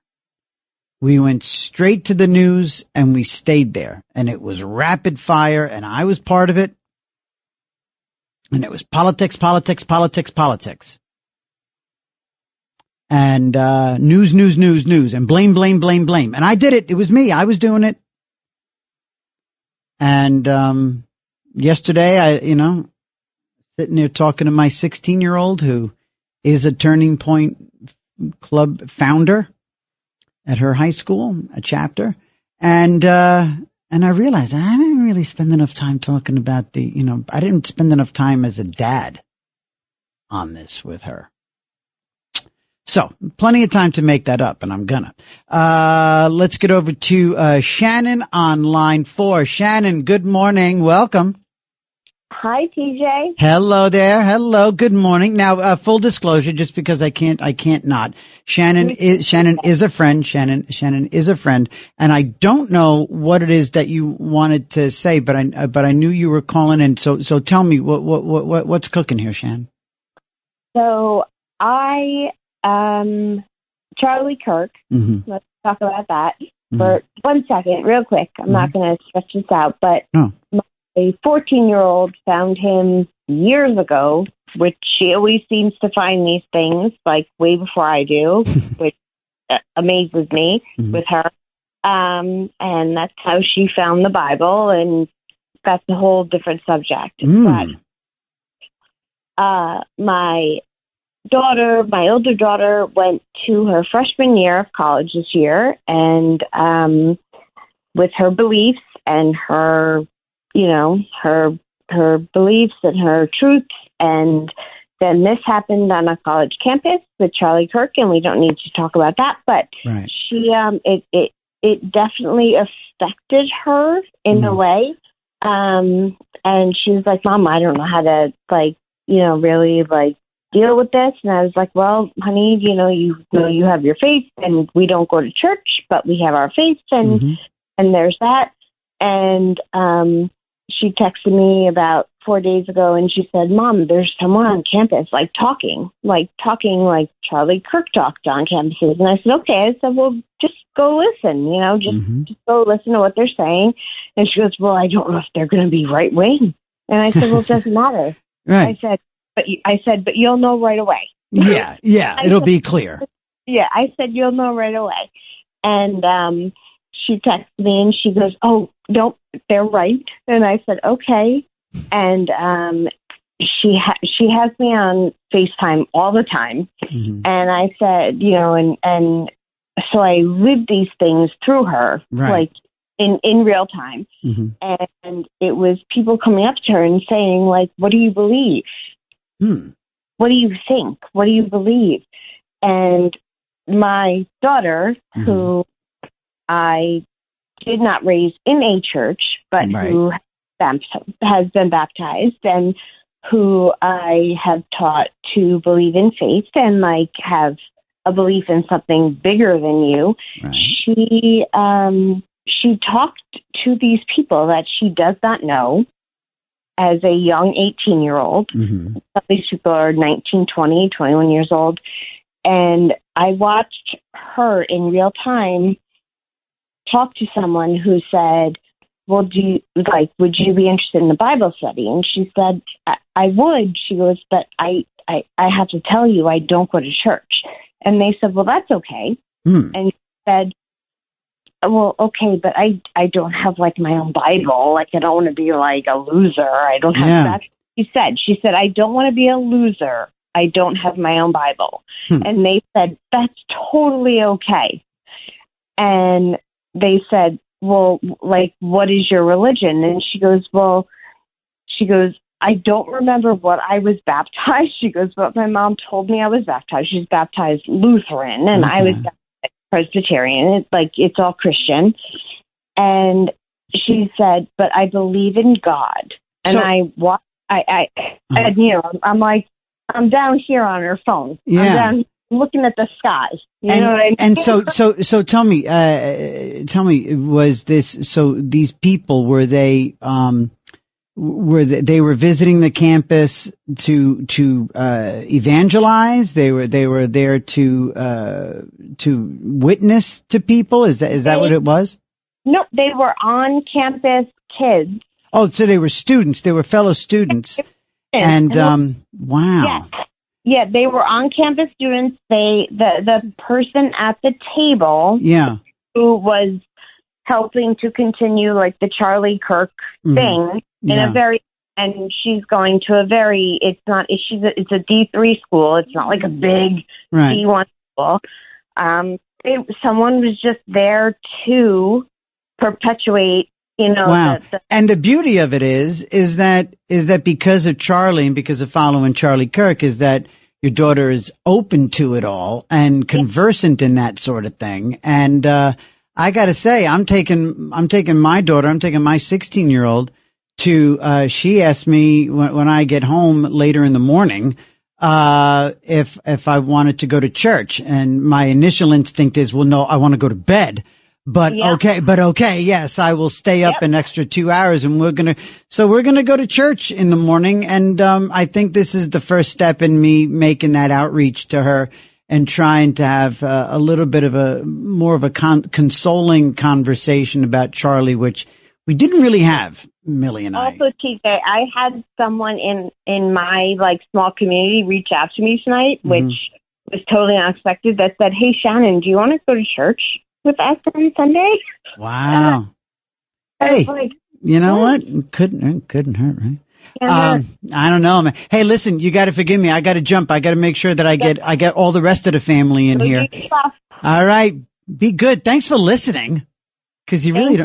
We went straight to the news and we stayed there, and it was rapid fire, and I was part of it. And it was politics. And news, and blame. And I did it. It was me. I was doing it. And yesterday, sitting there talking to my 16-year-old who is a Turning Point Club founder at her high school, a chapter. And I realized I didn't really spend enough time talking about I didn't spend enough time as a dad on this with her. So plenty of time to make that up, and I'm gonna. Let's get over to Shannon on line 4. Shannon, good morning. Welcome. Hi, TJ. Hello there. Hello. Good morning. Now, full disclosure, just because I can't not. Shannon is a friend. Shannon is a friend, and I don't know what it is that you wanted to say, but I knew you were calling in. So tell me what's cooking here, Shannon. So Charlie Kirk. Mm-hmm. Let's talk about that for 1 second, real quick. I'm not going to stretch this out, but a 14-year-old found him years ago, which she always seems to find these things like way before I do, which amazes me with her. And that's how she found the Bible, and that's a whole different subject. But my older daughter, went to her freshman year of college this year, and with her beliefs and her beliefs and her truths. And then this happened on a college campus with Charlie Kirk, and we don't need to talk about that. But she, it definitely affected her in a way. And she was like, Mom, I don't know how to really deal with this. And I was like, well, honey, you have your faith, and we don't go to church, but we have our faith, and there's that. And she texted me about 4 days ago, and she said, Mom, there's someone on campus talking like Charlie Kirk talked on campuses. And I said, okay. I said, well, just go listen, just go listen to what they're saying. And she goes, well, I don't know if they're going to be right wing. And I said, well, it doesn't matter. Right. I said, but you'll know right away. Yeah. It'll be clear. Yeah. I said, you'll know right away. And she texted me, and she goes, oh, no, they're right. And I said, okay. And she has me on FaceTime all the time. And I said, and so I lived these things through her, in real time. And it was people coming up to her and saying, what do you believe? What do you think? What do you believe? And my daughter, who I did not raise in a church, but who has been baptized, and who I have taught to believe in faith and have a belief in something bigger than you. She talked to these people that she does not know as a young 18-year-old. These people are 19, 20, 21 years old. And I watched her in real time talk to someone who said, well, would you be interested in the Bible study? And she said, I would. She goes, but I have to tell you, I don't go to church. And they said, well, that's okay. And she said, well, okay, but I don't have my own Bible. I don't want to be a loser. I don't have that. She said, I don't want to be a loser. I don't have my own Bible. And they said, that's totally okay. And they said, well, what is your religion? And she goes, I don't remember what I was baptized. She goes, but my mom told me I was baptized. She's baptized Lutheran, and I was baptized Presbyterian. It's all Christian. And she said, but I believe in God. And I'm like, I'm down here on her phone. Yeah. I'm down here looking at the sky. You know what I mean? And so tell me, was this, so these people, were they were visiting the campus to evangelize? They were there to witness to people? Is that what it was? No, they were on campus kids. Oh, so they were students. They were fellow students. And wow. Yeah, they were on campus students. The person at the table, who was helping to continue like the Charlie Kirk thing and she's going to it's a D3 school. It's not like a big D1 school. Someone was just there to perpetuate, Wow. And the beauty of it is that because of Charlie and because of following Charlie Kirk, is that your daughter is open to it all and conversant in that sort of thing. And, I gotta say, I'm taking my daughter, my 16-year-old to, she asked me when I get home later in the morning, if I wanted to go to church. And my initial instinct is, well, no, I want to go to bed. But okay, yes, I will stay up an extra 2 hours and we're going to go to church in the morning. And, I think this is the first step in me making that outreach to her and trying to have a little bit of more of a consoling conversation about Charlie, which we didn't really have, Millie and I. Also, TJ, I had someone in my small community reach out to me tonight, which was totally unexpected, that said, "Hey, Shannon, do you want to go to church with us on Sunday?" Wow. Hey, you know what? Couldn't hurt, right? I don't know, man. Hey, listen, you got to forgive me. I got to jump. I got to make sure that I get all the rest of the family in here. All right. Be good. Thanks for listening. Cause you really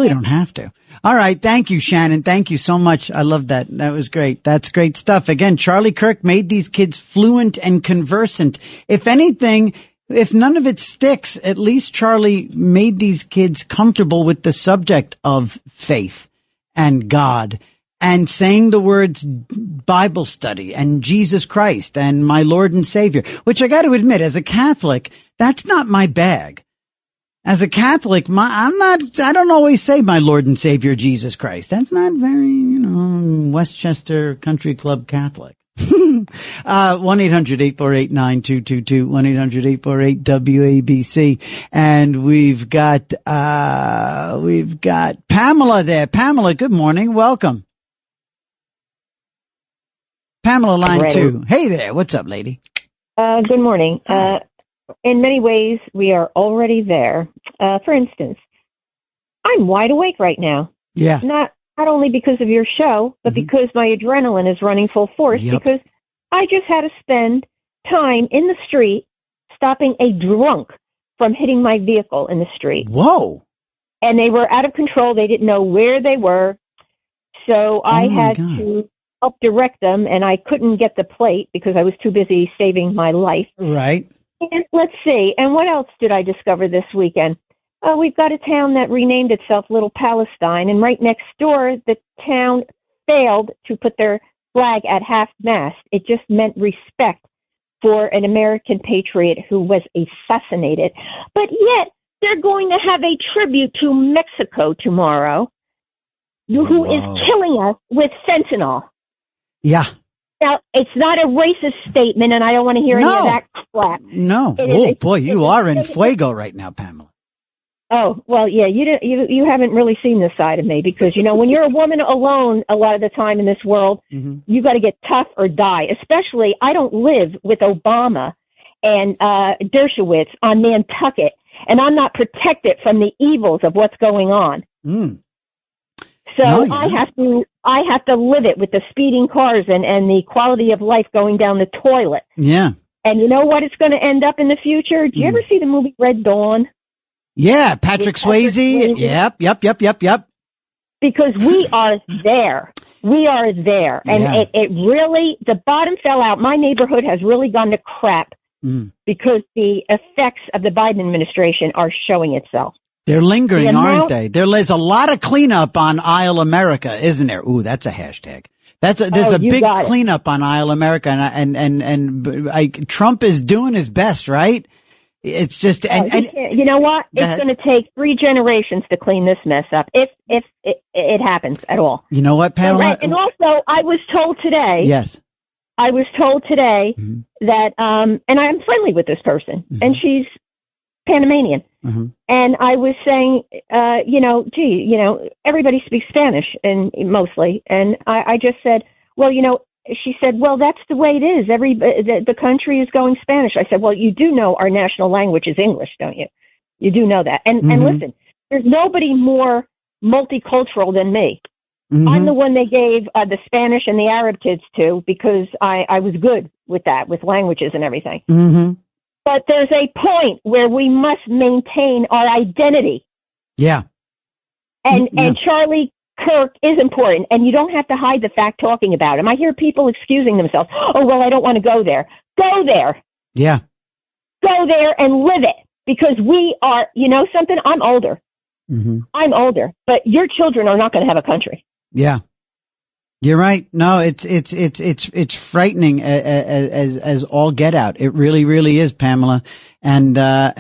don't have to. All right. Thank you, Shannon. Thank you so much. I love that. That was great. That's great stuff. Again, Charlie Kirk made these kids fluent and conversant. If anything, if none of it sticks, at least Charlie made these kids comfortable with the subject of faith and God and saying the words Bible study and Jesus Christ and my Lord and Savior, which I got to admit, as a Catholic, that's not my bag. As a Catholic, I don't always say my Lord and Savior Jesus Christ. That's not very, Westchester Country Club Catholic. 1-800-848-9222, 1-800-848-WABC. And we've got Pamela there. Pamela, good morning. Welcome. Pamela, line 2. Hey there. What's up, lady? Good morning. In many ways, we are already there. For instance, I'm wide awake right now. Yeah. Not only because of your show, but because my adrenaline is running full force. Yep. Because I just had to spend time in the street stopping a drunk from hitting my vehicle in the street. Whoa. And they were out of control. They didn't know where they were. So I had to help direct them, and I couldn't get the plate because I was too busy saving my life. Right. And let's see. And what else did I discover this weekend? We've got a town that renamed itself Little Palestine, and right next door, the town failed to put their flag at half-mast. It just meant respect for an American patriot who was assassinated. But yet, they're going to have a tribute to Mexico tomorrow, who is killing us with fentanyl. Yeah. Now, it's not a racist statement, and I don't want to hear any of that crap. No. Oh, boy, you are in fuego right now, Pamela. Oh, well, yeah, you haven't really seen this side of me because, when you're a woman alone a lot of the time in this world, you got to get tough or die. Especially, I don't live with Obama and Dershowitz on Nantucket, and I'm not protected from the evils of what's going on. So I have to live it with the speeding cars and the quality of life going down the toilet. Yeah. And you know what it's going to end up in the future? Do you ever see the movie Red Dawn? Yeah, Patrick Swayze. Yep. Because we are there. We are there. And it really, the bottom fell out. My neighborhood has really gone to crap because the effects of the Biden administration are showing itself. They're lingering, aren't they? There's a lot of cleanup on Aisle America, isn't there? Ooh, that's a hashtag. There's a big cleanup on Aisle America, and Trump is doing his best, right? It's just, you know what? It's going to take 3 generations to clean this mess up, if it happens at all. You know what, Pamela? Right. And also, I was told today. Yes. I was told today that, and I'm friendly with this person, and she's Panamanian. And I was saying, everybody speaks Spanish and mostly. And I just said, well, she said, well, that's the way it is. The country is going Spanish. I said, well, you do know our national language is English, don't you? You do know that. And listen, there's nobody more multicultural than me. I'm the one they gave the Spanish and the Arab kids to because I was good with that, with languages and everything. But there's a point where we must maintain our identity. Yeah. And Charlie Kirk is important, and you don't have to hide the fact talking about him. I hear people excusing themselves. Oh, well, I don't want to go there. Go there. Yeah. Go there and live it, because we are, you know something? I'm older. I'm older, but your children are not going to have a country. Yeah. You're right. No, it's frightening as all get out. It really, really is, Pamela. And it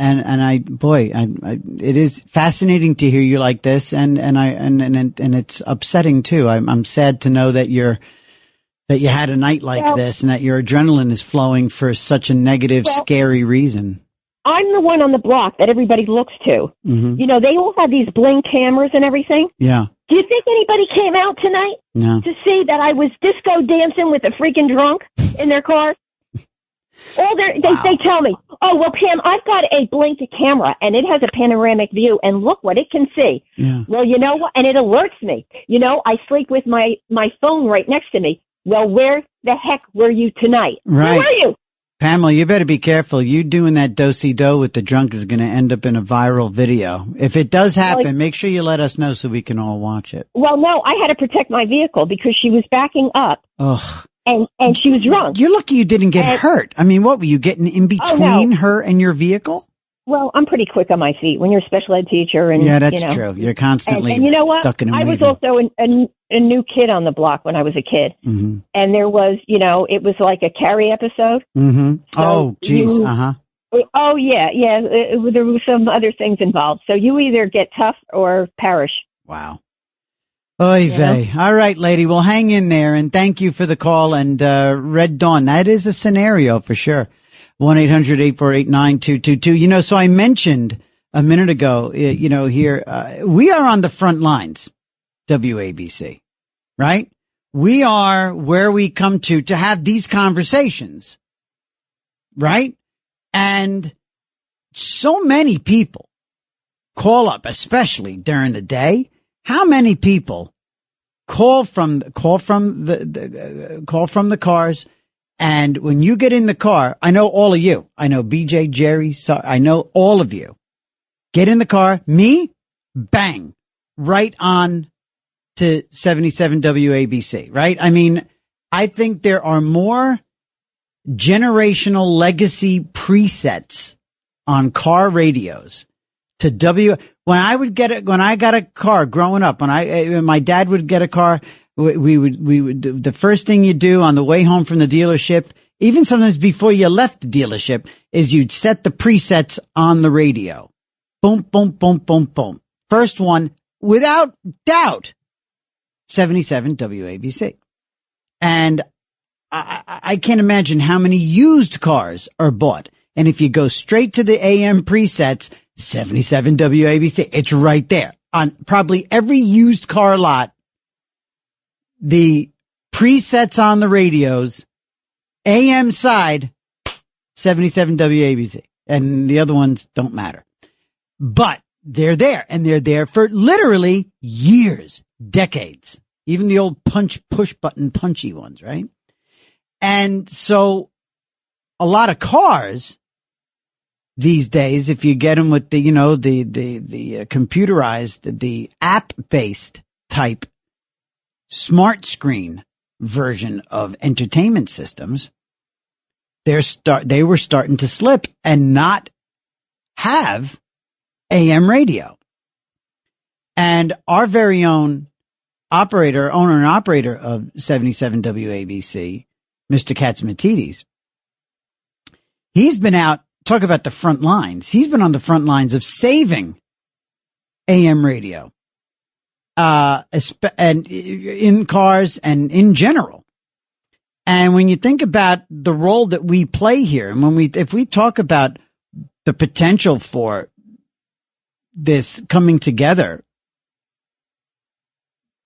is fascinating to hear you like this. And it's upsetting too. I'm sad to know that you had a night like this and that your adrenaline is flowing for such a negative, scary reason. I'm the one on the block that everybody looks to. You know, they all have these Blink cameras and everything. Yeah. Do you think anybody came out tonight to see that I was disco dancing with a freaking drunk in their car? They tell me, oh, well, Pam, I've got a Blink camera, and it has a panoramic view, and look what it can see. Yeah. Well, you know what? And it alerts me. You know, I sleep with my phone right next to me. Well, where the heck were you tonight? Right. Where were you? Pamela, you better be careful. You doing that do-si-do with the drunk is going to end up in a viral video. If it does happen, make sure you let us know so we can all watch it. Well, no, I had to protect my vehicle because she was backing up. Ugh. And she was drunk. You're lucky you didn't get hurt. I mean, what were you getting in between her and your vehicle? Well, I'm pretty quick on my feet when you're a special ed teacher. And yeah, that's true. You're constantly and you know what? ducking and I was weaving. also a new kid on the block when I was a kid. And there was, it was like a Carrie episode. So oh, geez. Oh, yeah. There were some other things involved. So you either get tough or perish. Wow. Oy vey. All right, lady. Well, hang in there, and thank you for the call. And Red Dawn, that is a scenario for sure. 1-800-848-9222. So I mentioned a minute ago, here, we are on the front lines, WABC, right? We are where we come to have these conversations, right? And so many people call up, especially during the day. How many people call from the cars? And when you get in the car, I know all of you. I know BJ, Jerry, I know all of you. Get in the car, me, bang, right on to 77 WABC, right? I mean, I think there are more generational legacy presets on car radios when I got a car growing up, when my dad would get a car, we would, the first thing you do on the way home from the dealership, even sometimes before you left the dealership, is you'd set the presets on the radio. Boom, boom, boom, boom, boom. First one, without doubt, 77 WABC. And I can't imagine how many used cars are bought. And if you go straight to the AM presets, 77 WABC, it's right there on probably every used car lot. The presets on the radios, AM side, 77 WABC, and the other ones don't matter. But they're there, and they're there for literally years, decades. Even the old push button punchy ones, right? And so a lot of cars these days, if you get them with the, the computerized, the app-based type smart screen version of entertainment systems, they were starting to slip and not have AM radio. And our very own owner and operator of 77 WABC, Mr. Catsimatidis, he's been out, talk about the front lines. He's been on the front lines of saving AM radio, and in cars and in general. And when you think about the role that we play here, and if we talk about the potential for this coming together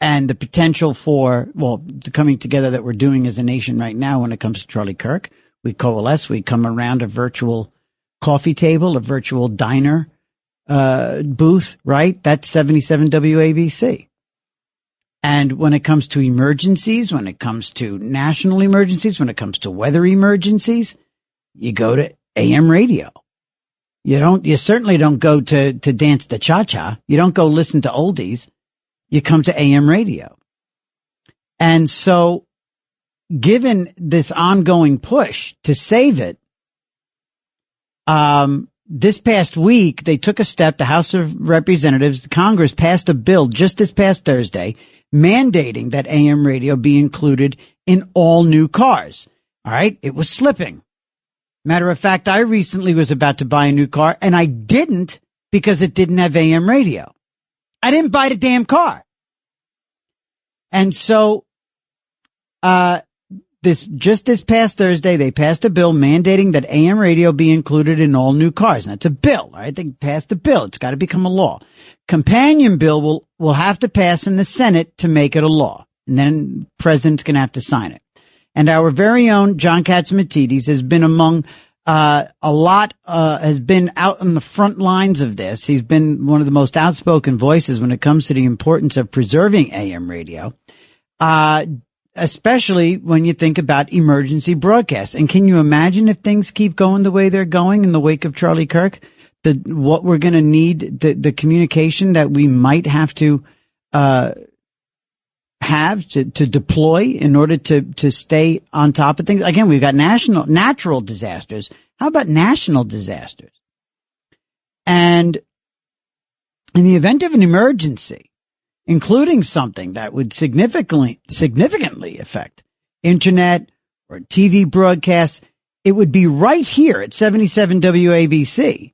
and the potential for, the coming together that we're doing as a nation right now when it comes to Charlie Kirk, we coalesce, we come around a virtual coffee table, a virtual diner, booth, right? That's 77 WABC. And when it comes to emergencies, when it comes to national emergencies, when it comes to weather emergencies, you go to AM radio. You certainly don't go to dance the cha-cha. You don't go listen to oldies. You come to AM radio. And so given this ongoing push to save it, this past week, they took a step. The House of Representatives, the Congress passed a bill just this past Thursday mandating that AM radio be included in all new cars. All right. It was slipping. Matter of fact, I recently was about to buy a new car and I didn't because it didn't have AM radio. I didn't buy the damn car. And so, this past Thursday, they passed a bill mandating that AM radio be included in all new cars. And it's a bill, all right? They passed a bill. It's got to become a law. Companion bill will have to pass in the Senate to make it a law. And then the president's going to have to sign it. And our very own John Catsimatidis has been among, has been out on the front lines of this. He's been one of the most outspoken voices when it comes to the importance of preserving AM radio. Especially when you think about emergency broadcasts. And can you imagine if things keep going the way they're going in the wake of Charlie Kirk? What we're going to need, the communication that we might have to deploy in order to stay on top of things. Again, we've got natural disasters. How about national disasters? And in the event of an emergency, including something that would significantly affect internet or TV broadcasts, it would be right here at 77 WABC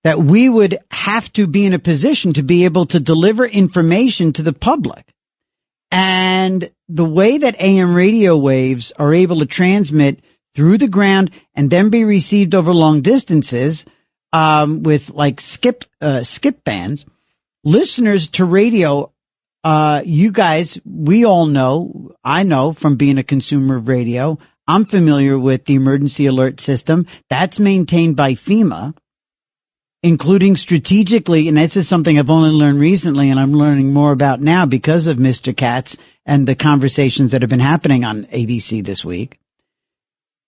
that we would have to be in a position to be able to deliver information to the public. And the way that AM radio waves are able to transmit through the ground and then be received over long distances, with like skip bands, listeners to radio, you guys, we all know, I know from being a consumer of radio, I'm familiar with the emergency alert system that's maintained by FEMA, including strategically, and this is something I've only learned recently and I'm learning more about now because of Mr. Katz and the conversations that have been happening on ABC this week,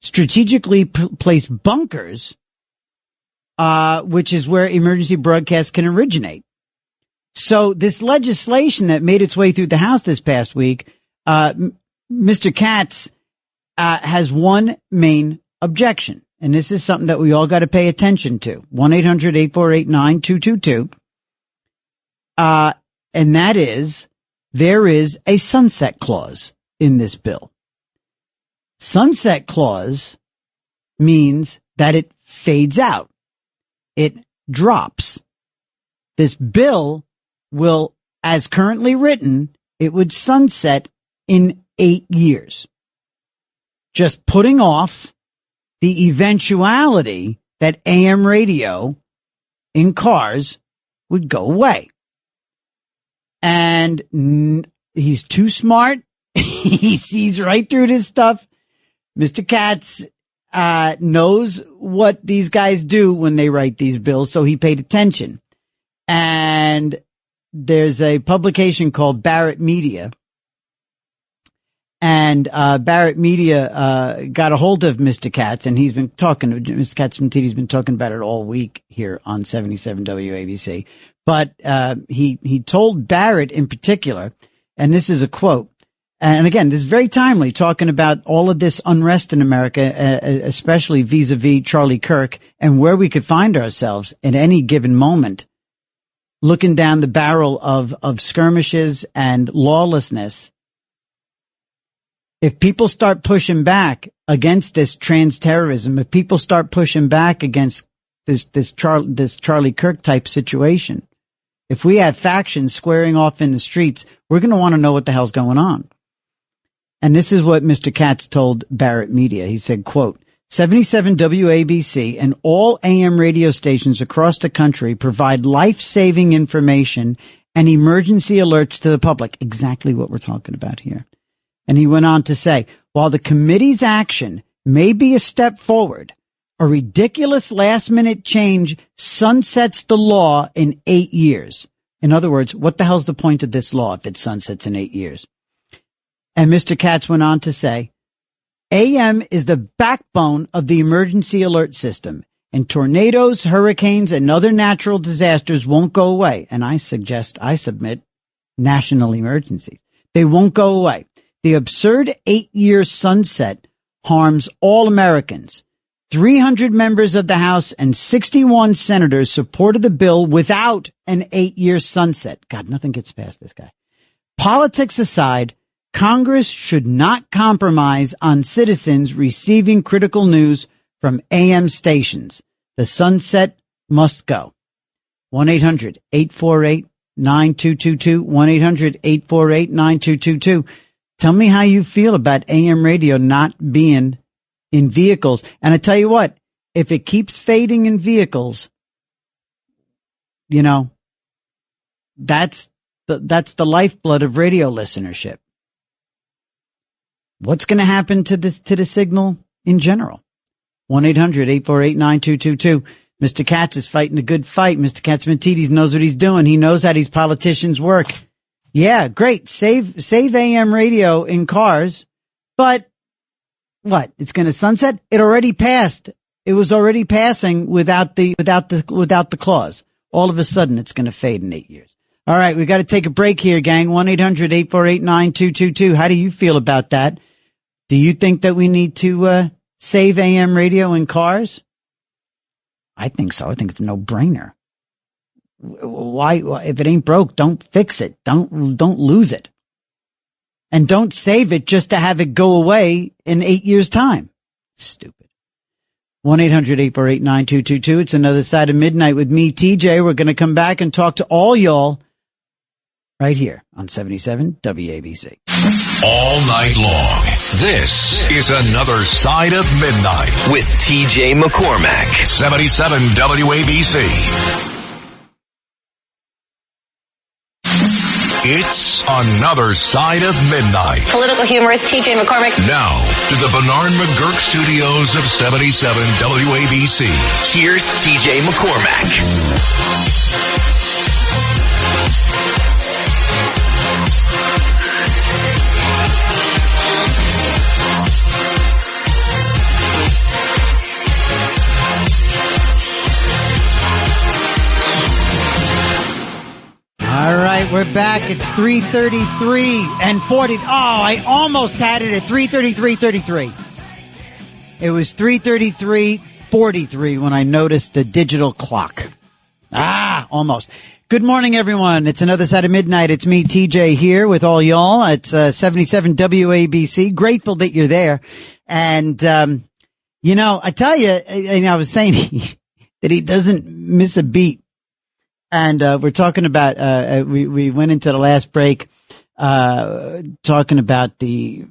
strategically place bunkers, which is where emergency broadcasts can originate. So this legislation that made its way through the House this past week, Mr. Katz has one main objection, and this is something that we all got to pay attention to. 1-800-848-9222. And that is, there is a sunset clause in this bill. Sunset clause means that it fades out. It drops. This bill will, as currently written, it would sunset in 8 years. Just putting off the eventuality that AM radio in cars would go away. And he's too smart. He sees right through this stuff. Mr. Katz knows what these guys do when they write these bills, so he paid attention. And there's a publication called Barrett Media. And Barrett Media got a hold of Mr. Katz, and he's been talking to Mr. Catsimatidis, been talking about it all week here on 77 WABC. But he told Barrett in particular, And this is a quote. And again, this is very timely, talking about all of this unrest in America, especially vis-a-vis Charlie Kirk, and where we could find ourselves at any given moment, looking down the barrel of skirmishes and lawlessness. If people start pushing back against this trans terrorism, if people start pushing back against this Charlie Kirk type situation, if we have factions squaring off in the streets, we're going to want to know what the hell's going on. And this is what Mr. Katz told Barrett Media. He said, quote, 77 WABC and all AM radio stations across the country provide life-saving information and emergency alerts to the public. Exactly what we're talking about here. And he went on to say, while the committee's action may be a step forward, a ridiculous last-minute change sunsets the law in 8 years. In other words, what the hell's the point of this law if it sunsets in 8 years? And Mr. Katz went on to say, AM is the backbone of the emergency alert system, and tornadoes, hurricanes, and other natural disasters won't go away. And I submit, national emergencies. They won't go away. The absurd 8-year sunset harms all Americans. 300 members of the House and 61 senators supported the bill without an 8-year sunset. God, nothing gets past this guy. Politics aside, Congress should not compromise on citizens receiving critical news from AM stations. The sunset must go. 1-800-848-9222, 1-800-848-9222. Tell me how you feel about AM radio not being in vehicles. And I tell you what, if it keeps fading in vehicles, you know, that's the lifeblood of radio listenership. What's going to happen to the signal in general? 1-800-848-9222. Mr. Katz is fighting a good fight. Mr. Katz-Matidis knows what he's doing. He knows how these politicians work. Yeah, great. Save AM radio in cars. But what? It's going to sunset? It already passed. It was already passing without the clause. All of a sudden, it's going to fade in 8 years. All right, we got to take a break here, gang. 1-800-848-9222. How do you feel about that? Do you think that we need to save AM radio in cars? I think so. I think it's a no-brainer. Why? If it ain't broke, don't fix it. Don't lose it. And don't save it just to have it go away in 8 years' time. Stupid. 1-800-848-9222. It's another side of midnight with me, TJ. We're going to come back and talk to all y'all right here on 77 WABC. All night long. This is another side of midnight with TJ McCormack. 77 WABC. It's another side of midnight. Political humorist TJ McCormack. Now to the Bernard McGurk studios of 77 WABC. Here's TJ McCormack. All right, we're back. It's 3:33 and 40. Oh, I almost had it at 3:33:33. It was 3:33:43 when I noticed the digital clock. Almost. Good morning, everyone. It's another side of midnight. It's me, TJ, here with all y'all. It's 77 WABC. Grateful that you're there. And, you know, I tell you, I was saying that he doesn't miss a beat. And we're talking about we went into the last break talking about the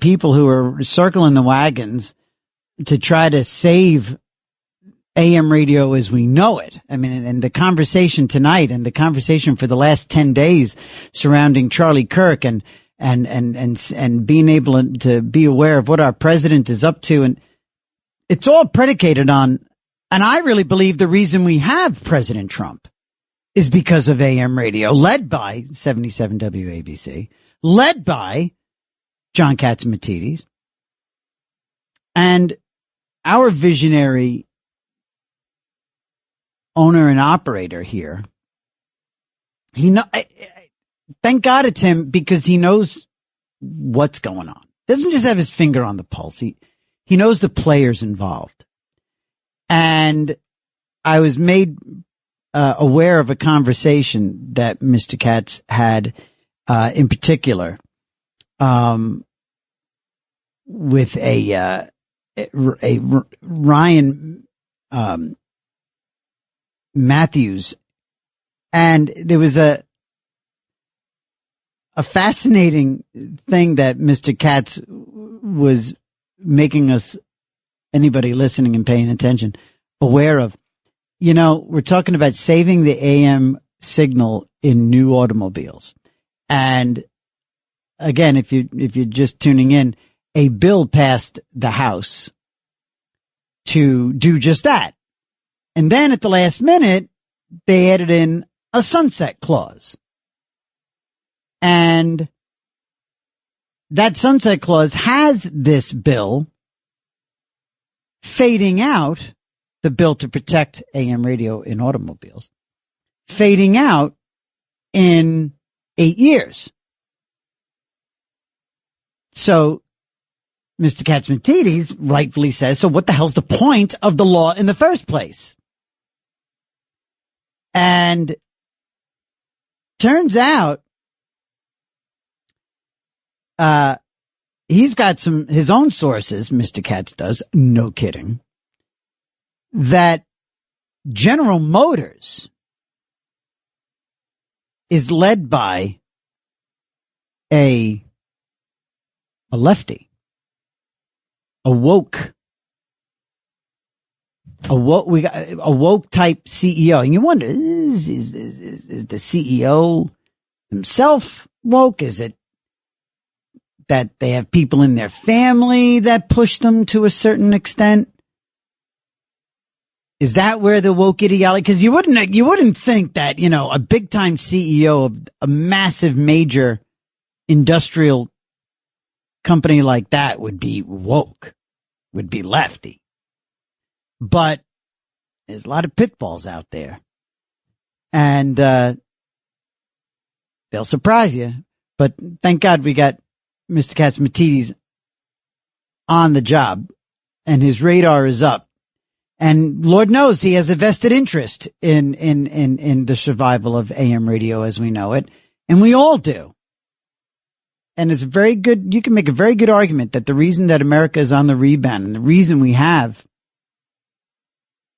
people who are circling the wagons to try to save AM radio as we know it. I mean, and the conversation tonight and the conversation for the last 10 days surrounding Charlie Kirk and being able to be aware of what our president is up to, and it's all predicated on. And I really believe the reason we have President Trump is because of AM radio, led by 77 WABC, led by John Katz-Matidis, and our visionary owner and operator here. thank God it's him because he knows what's going on. Doesn't just have his finger on the pulse. He knows the players involved. And I was made aware of a conversation that Mr. Katz had in particular with a Ryan Matthews, and there was a fascinating thing that Mr. Katz was making us, anybody listening and paying attention, aware of. You know, we're talking about saving the AM signal in new automobiles. And again, if you're just tuning in, a bill passed the House to do just that. And then at the last minute, they added in a sunset clause. And that sunset clause has this bill fading out, the bill to protect AM radio in automobiles, fading out in 8 years. So Mr. Katsimatidis rightfully says, so what the hell's the point of the law in the first place? And turns out, he's got his own sources, Mr. Katz does, no kidding, that General Motors is led by a lefty, a woke type CEO. And you wonder, is the CEO himself woke? Is it that they have people in their family that push them to a certain extent? Is that where the woke ideology? Because you wouldn't think that, you know, a big time CEO of a massive major industrial company like that would be woke, would be lefty. But there's a lot of pitfalls out there, and they'll surprise you. But thank God we got Mr. Katsimatidis on the job, and his radar is up. And Lord knows he has a vested interest in the survival of AM radio as we know it. And we all do. And it's very good. You can make a very good argument that the reason that America is on the rebound and the reason we have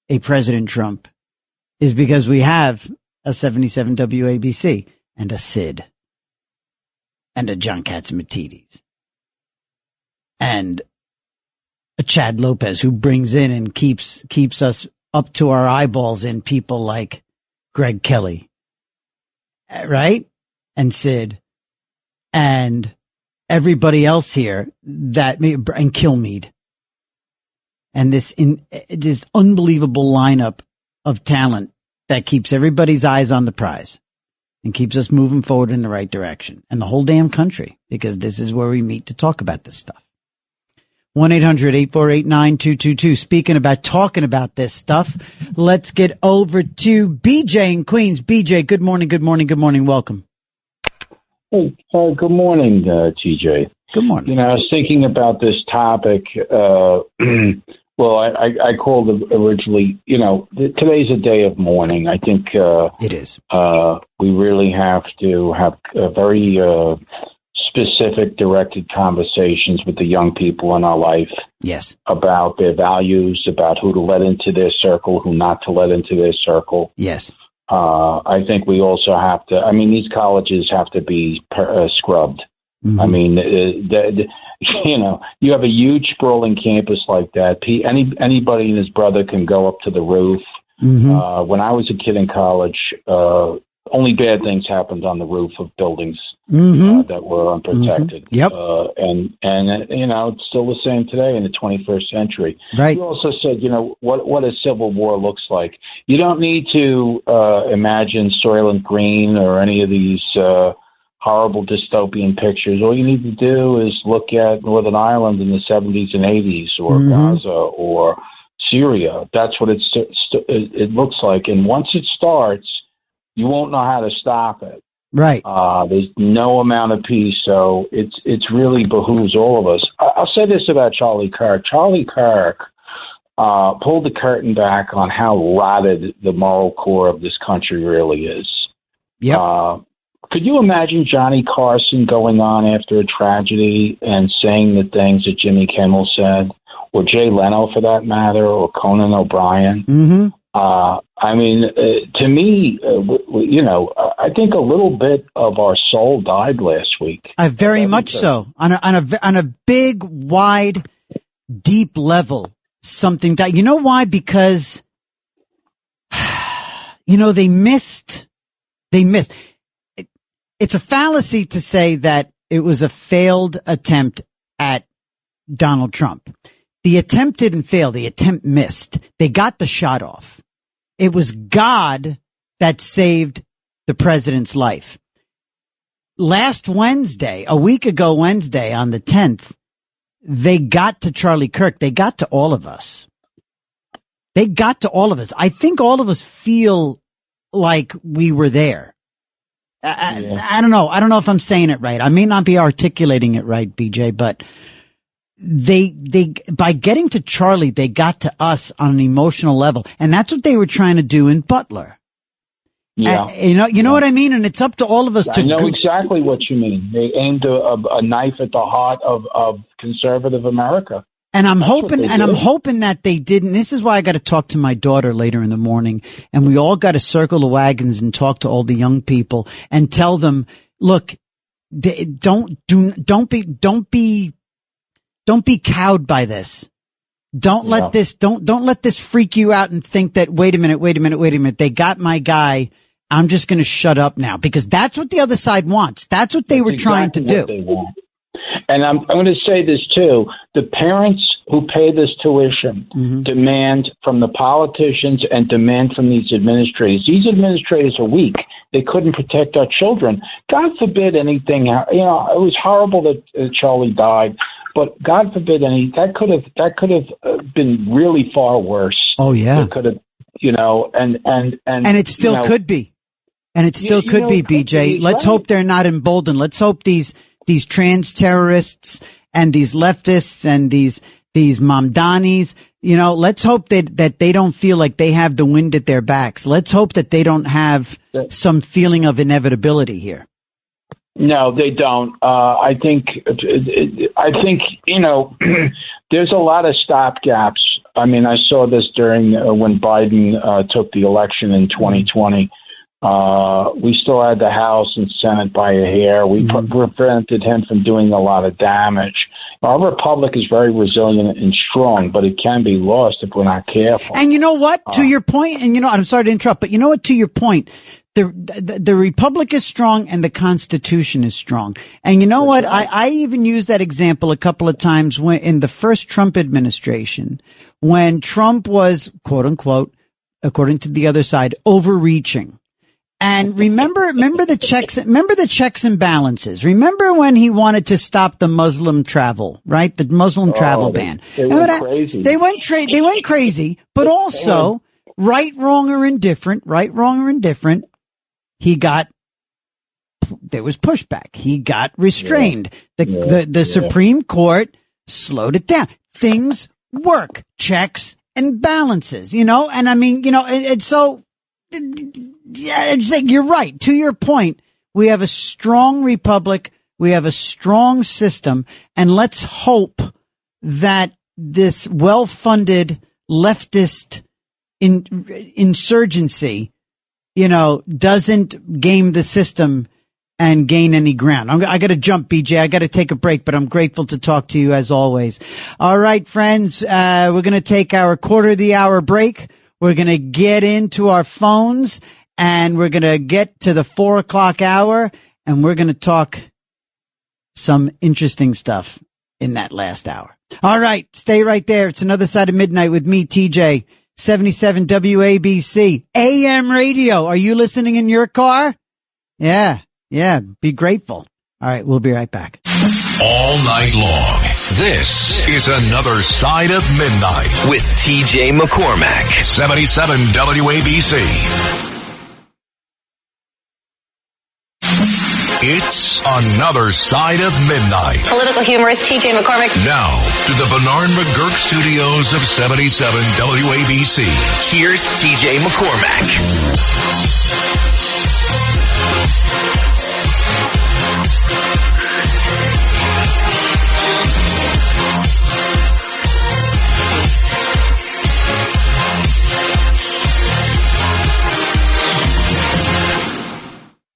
a President Trump is because we have a 77 WABC and a Sid and a John Katsimatidis and a Chad Lopez who brings in and keeps us up to our eyeballs in people like Greg Kelly, right? And Sid and everybody else here and Kilmeade. And this unbelievable lineup of talent that keeps everybody's eyes on the prize and keeps us moving forward in the right direction, and the whole damn country, because this is where we meet to talk about this stuff. 1-800-848-9222. Speaking about talking about this stuff, let's get over to BJ in Queens. BJ, good morning. Welcome. Hey, good morning, TJ. Good morning. You know, I was thinking about this topic. Well, I called originally, you know, today's a day of mourning. I think it is. We really have to have a very specific, directed conversations with the young people in our life. Yes. About their values, about who to let into their circle, who not to let into their circle. Yes. I think we also have to, I mean, these colleges have to be scrubbed. Mm-hmm. I mean, you know, you have a huge sprawling campus like that. Anybody and his brother can go up to the roof. Mm-hmm. When I was a kid in college, only bad things happened on the roof of buildings that were unprotected. Mm-hmm. Yep. And you know, it's still the same today in the 21st century. Right. You also said, you know, what a civil war looks like. You don't need to imagine Soylent Green or any of these horrible dystopian pictures. All you need to do is look at Northern Ireland in the 70s and 80s, or Gaza, or Syria. That's what it looks like. And once it starts, you won't know how to stop it. Right. There's no amount of peace, so it's really behooves all of us. I'll say this about Charlie Kirk. Charlie Kirk pulled the curtain back on how rotted the moral core of this country really is. Yep. Could you imagine Johnny Carson going on after a tragedy and saying the things that Jimmy Kimmel said, or Jay Leno for that matter, or Conan O'Brien? Mm-hmm. I mean, to me, I think a little bit of our soul died last week. Very much so. On a big, wide, deep level, something died. You know why? Because, they missed. It's a fallacy to say that it was a failed attempt at Donald Trump. The attempt didn't fail. The attempt missed. They got the shot off. It was God that saved the president's life. Last Wednesday, a week ago Wednesday, on the 10th, they got to Charlie Kirk. They got to all of us. I think all of us feel like we were there. I don't know. I don't know if I'm saying it right. I may not be articulating it right, BJ, but they by getting to Charlie, they got to us on an emotional level, and that's what they were trying to do in Butler. Yeah, you know what I mean. And it's up to all of us to. I know exactly what you mean. They aimed a knife at the heart of conservative America. And I'm hoping that they didn't. This is why I got to talk to my daughter later in the morning, and we all got to circle the wagons and talk to all the young people and tell them, look, don't be cowed by this. Don't let this freak you out and think that, wait a minute. They got my guy. I'm just going to shut up now, because that's what the other side wants. That's what they were trying to do. And I'm going to say this too. The parents who pay this tuition demand from the politicians and demand from these administrators. These administrators are weak. They couldn't protect our children. God forbid anything. It was horrible that Charlie died. But God forbid that could have been really far worse. Oh yeah, it could have, and it still could be, and it still could be. BJ, let's hope they're not emboldened. Let's hope these trans terrorists and these leftists and these Mamdanis, let's hope that they don't feel like they have the wind at their backs. Let's hope that they don't have some feeling of inevitability here. No, they don't. I think there's a lot of stopgaps. I mean, I saw this during when Biden took the election in 2020. We still had the House and Senate by a hair. We prevented him from doing a lot of damage. Our republic is very resilient and strong, but it can be lost if we're not careful. And you know what? To your point, and I'm sorry to interrupt, but you know what? To your point, the republic is strong and the Constitution is strong. And you know what? I even used that example a couple of times when in the first Trump administration, when Trump was, quote unquote, according to the other side, overreaching. And remember the checks and balances. Remember when he wanted to stop the Muslim travel, right? The Muslim travel ban. They went crazy. They went crazy, but also right, wrong, or indifferent, there was pushback. He got restrained. The Supreme Court slowed it down. Things work. Checks and balances, and I mean, and so, you're right. To your point, we have a strong republic. We have a strong system, and let's hope that this well-funded leftist insurgency, doesn't game the system and gain any ground. I got to jump, BJ. I got to take a break, but I'm grateful to talk to you as always. All right, friends, we're going to take our quarter of the hour break. We're going to get into our phones, and we're going to get to the 4 o'clock hour, and we're going to talk some interesting stuff in that last hour. All right. Stay right there. It's Another Side of Midnight with me, TJ. 77 WABC AM radio. Are you listening in your car? Yeah. Be grateful. All right. We'll be right back. All night long. This is Another Side of Midnight with TJ McCormack. 77 WABC. It's Another Side of Midnight. Political humorist TJ McCormick. Now, to the Bernard McGurk studios of 77 WABC. Here's TJ McCormack.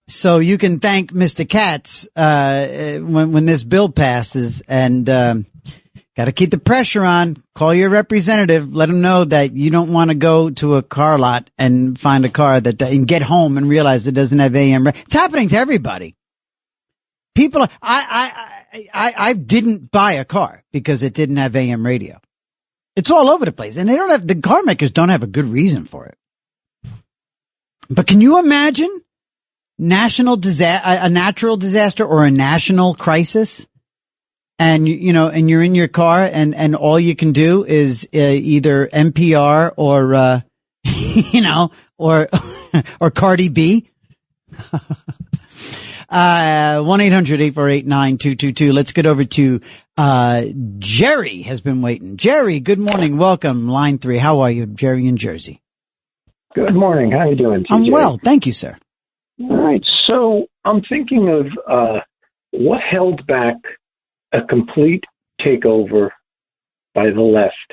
So you can thank Mr. Katz when this bill passes, and got to keep the pressure on. Call your representative. Let them know that you don't want to go to a car lot and find a car and get home and realize it doesn't have AM. It's happening to everybody. People, I didn't buy a car because it didn't have AM radio. It's all over the place, and the car makers don't have a good reason for it. But can you imagine a natural disaster or a national crisis, and and you're in your car and all you can do is either NPR or or Cardi B. 1-800-848-9222. Let's get over to Jerry has been waiting. Jerry, good morning. Welcome. Line 3. How are you, Jerry in Jersey? Good morning. How are you doing, TJ? I'm well. Thank you, sir. All right. So I'm thinking of what held back a complete takeover by the left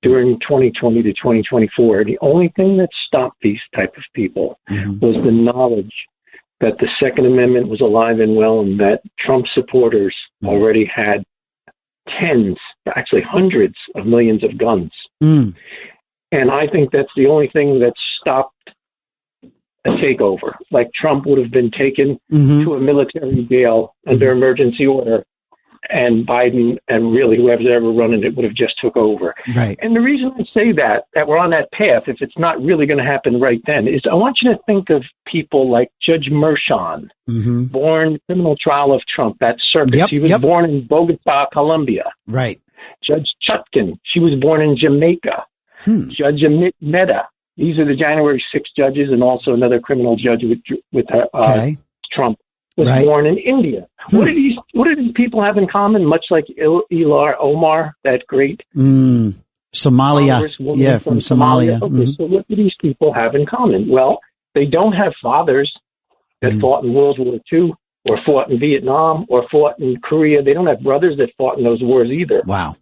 during 2020 to 2024. The only thing that stopped these type of people was the knowledge that the Second Amendment was alive and well, and that Trump supporters already had tens, actually hundreds of millions of guns. And I think that's the only thing that stopped a takeover. Like Trump would have been taken to a military jail under emergency order, and Biden and really whoever's ever running it would have just took over. Right. And the reason I say that we're on that path, if it's not really going to happen right then, is I want you to think of people like Judge Merchan, born criminal trial of Trump, that circus. He was born in Bogota, Colombia. Right. Judge Chutkan, she was born in Jamaica. Judge Amit Mehta. These are the January 6 judges, and also another criminal judge with Trump was born in India. What do these people have in common? Much like Ilhan Omar, that great Somalia, from Somalia. Okay, so what do these people have in common? Well, they don't have fathers that fought in World War II, or fought in Vietnam, or fought in Korea. They don't have brothers that fought in those wars either. Wow.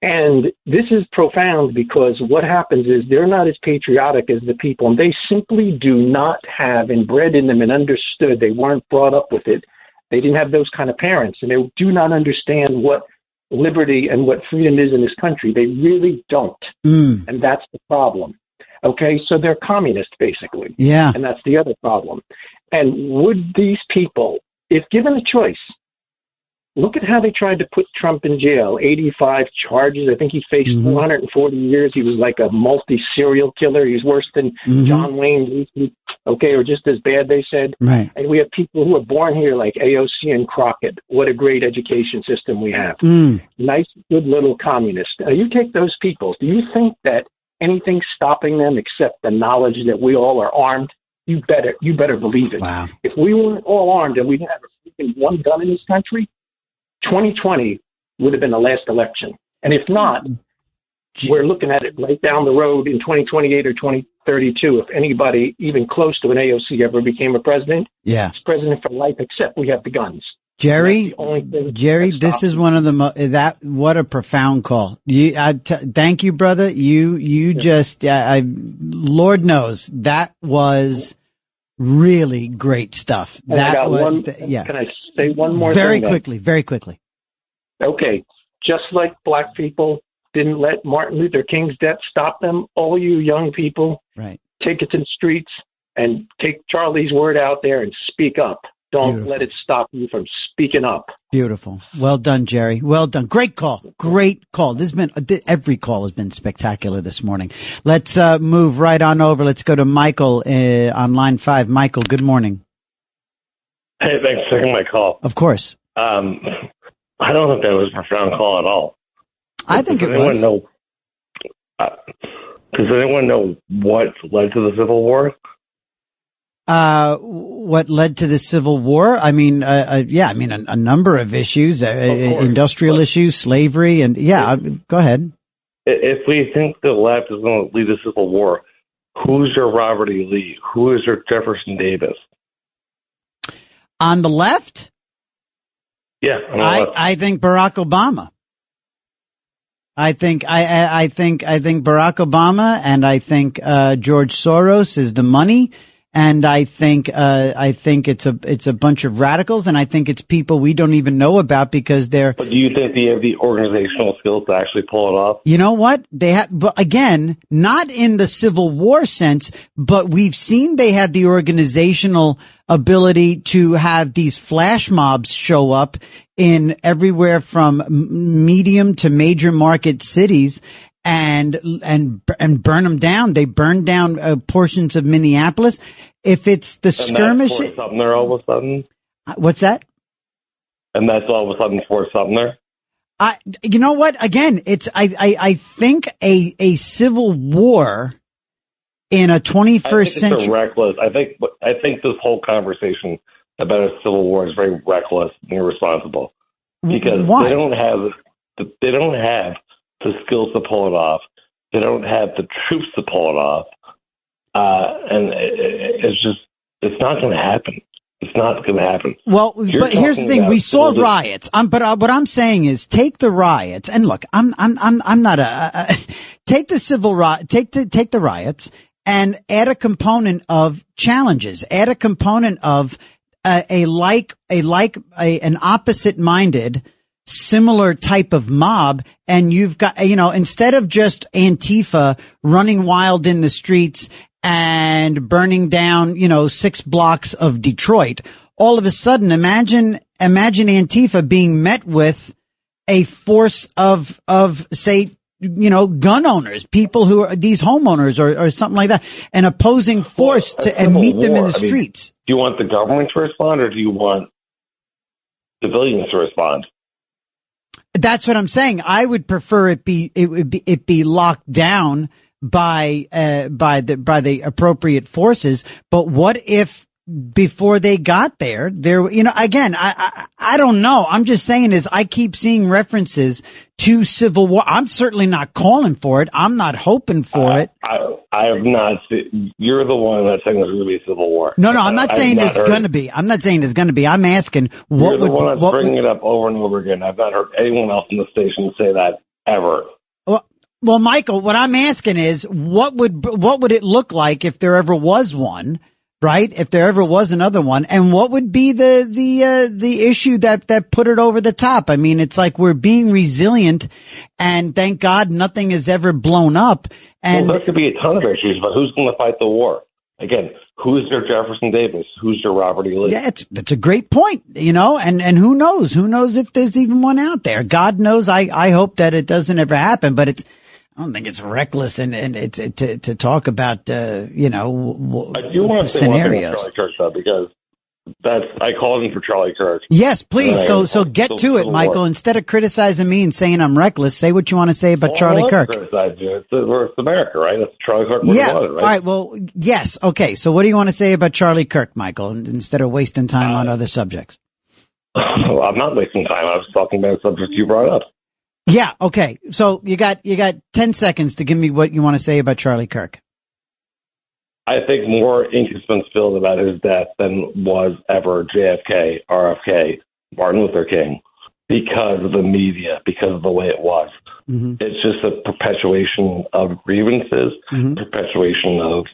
And this is profound, because what happens is they're not as patriotic as the people, and they simply do not have inbred in them and understood. They weren't brought up with it. They didn't have those kind of parents, and they do not understand what liberty and what freedom is in this country. They really don't. And that's the problem. Okay, so they're communists, basically. Yeah. And that's the other problem. And would these people, if given a choice, look at how they tried to put Trump in jail. 85 charges. I think he faced 440 years. He was like a multi-serial killer. He's worse than John Wayne, okay, or just as bad, they said. Right. And we have people who are born here like AOC and Crockett. What a great education system we have. Nice, good little communists. Now, you take those people. Do you think that anything's stopping them except the knowledge that we all are armed? You better believe it. Wow. If we weren't all armed and we didn't have a freaking one gun in this country, 2020 would have been the last election. And if not, we're looking at it right down the road in 2028 or 2032. If anybody even close to an AOC ever became a president, it's president for life, except we have the guns. Jerry, this is one of the what a profound call. Thank you, brother. You just, Lord knows that was really great stuff. Can I say one more thing? Very quickly. Okay. Just like black people didn't let Martin Luther King's death stop them, all you young people, take it to the streets and take Charlie's word out there and speak up. Don't let it stop you from speaking up. Beautiful. Well done, Jerry. Well done. Great call. Great call. Every call has been spectacular this morning. Let's move right on over. Let's go to Michael on line 5. Michael, good morning. Hey, thanks for taking my call. Of course. I don't think that was a profound call at all. I think it was. Does anyone know what led to the Civil War? What led to the Civil War? I mean, a number of issues, industrial issues, slavery, and go ahead. If we think the left is going to lead the Civil War, who's your Robert E. Lee? Who is your Jefferson Davis? On the left? Yeah, I think Barack Obama. I think Barack Obama, and I think George Soros is the money. And I think it's a bunch of radicals, and I think it's people we don't even know about because they're. But do you think they have the organizational skills to actually pull it off? You know what? They have, but again, not in the Civil War sense, but we've seen they have the organizational ability to have these flash mobs show up in everywhere from medium to major market cities. And burn them down. They burned down portions of Minneapolis. If it's the skirmish, Fort Sumter all of a sudden. What's that? And that's all of a sudden Fort Sumter. You know what? Again, I think a civil war in a 21st century. It's reckless. I think this whole conversation about a civil war is very reckless and irresponsible because Why? they don't have the skills to pull it off. They don't have the troops to pull it off. And it's not going to happen. It's not going to happen. Well, but here's the thing. We saw riots. But what I'm saying is take the riots and look, I'm not take the civil riot, take the riots and add a component of challenges, add a component of an opposite minded, similar type of mob, and you've got, instead of just Antifa running wild in the streets and burning down, 6 blocks of Detroit, all of a sudden, imagine Antifa being met with a force of say, gun owners, people who are these homeowners or something like that, an opposing force and meet them in the streets. Do you want the government to respond or do you want civilians to respond? That's what I'm saying. I would prefer it be locked down by the appropriate forces. But what if before they got there, again, I don't know. I'm just saying is I keep seeing references to civil war. I'm certainly not calling for it. I'm not hoping for it. I have not seen, you're the one that's saying there's going to be a civil war. No, I'm not saying there's going to be. I'm not saying there's going to be. I'm asking what would. You're the one that's bringing it up over and over again. I've not heard anyone else in the station say that ever. Well, Michael, what I'm asking is what would it look like if there ever was one? Right? If there ever was another one, and what would be the issue that put it over the top? I mean, it's like we're being resilient and thank God nothing has ever blown up. And there could be a ton of issues, but who's going to fight the war? Again, who's your Jefferson Davis? Who's your Robert E. Lee? Yeah, that's a great point, and who knows? Who knows if there's even one out there? God knows. I hope that it doesn't ever happen, but I don't think it's reckless and it's to talk about I do want to say scenarios. Charlie Kirk though, because I called him for Charlie Kirk. Yes, please. So get to it, Michael. Instead of criticizing me and saying I'm reckless, say what you want to say about Charlie Kirk. Criticize you. It's America, right? That's Charlie Kirk. Yeah. Wanted, right? All right. Well, yes. Okay. So what do you want to say about Charlie Kirk, Michael? Instead of wasting time on other subjects. Well, I'm not wasting time. I was talking about a subject you brought up. Yeah. Okay. So you got 10 seconds to give me what you want to say about Charlie Kirk. I think more ink has been spilled about his death than was ever JFK, RFK, Martin Luther King, because of the media, because of the way it was. Mm-hmm. It's just a perpetuation of grievances, perpetuation of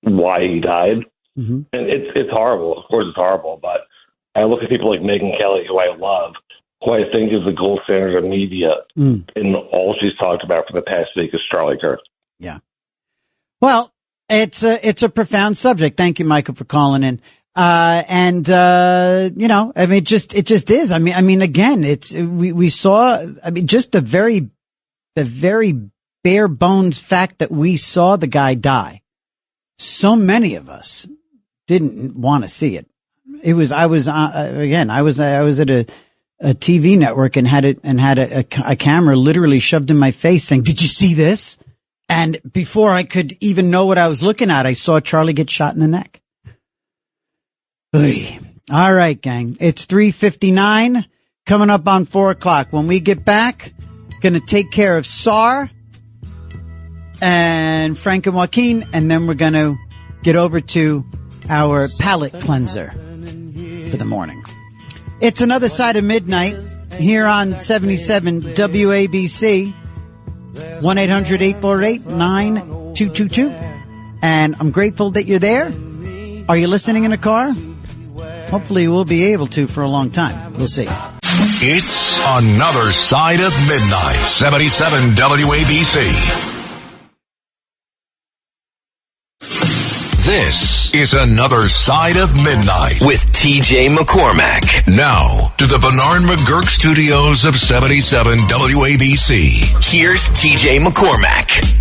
why he died. Mm-hmm. And it's horrible. Of course it's horrible, but I look at people like Megyn Kelly, who I love, who I think is the gold standard of media, and all she's talked about for the past week is Charlie Kirk. Yeah. Well, it's a profound subject. Thank you, Michael, for calling in. I mean, it just is. I mean, again, we saw, just the very bare bones fact that we saw the guy die. So many of us didn't want to see it. I was at a TV network and had a camera literally shoved in my face saying, "Did you see this?" And before I could even know what I was looking at, I saw Charlie get shot in the neck. Oy. All right, gang. It's 3:59 coming up on 4 o'clock. When we get back, going to take care of SAR and Frank and Joaquin, and then we're going to get over to our palate cleanser for the morning. It's another side of midnight here on 77 WABC, 1-800-848-9222. And I'm grateful that you're there. Are you listening in a car? Hopefully we'll be able to for a long time. We'll see. It's another side of midnight, 77 WABC. This is another side of midnight with TJ McCormack. Now to the Bernard McGurk studios of 77 WABC. Here's TJ McCormack.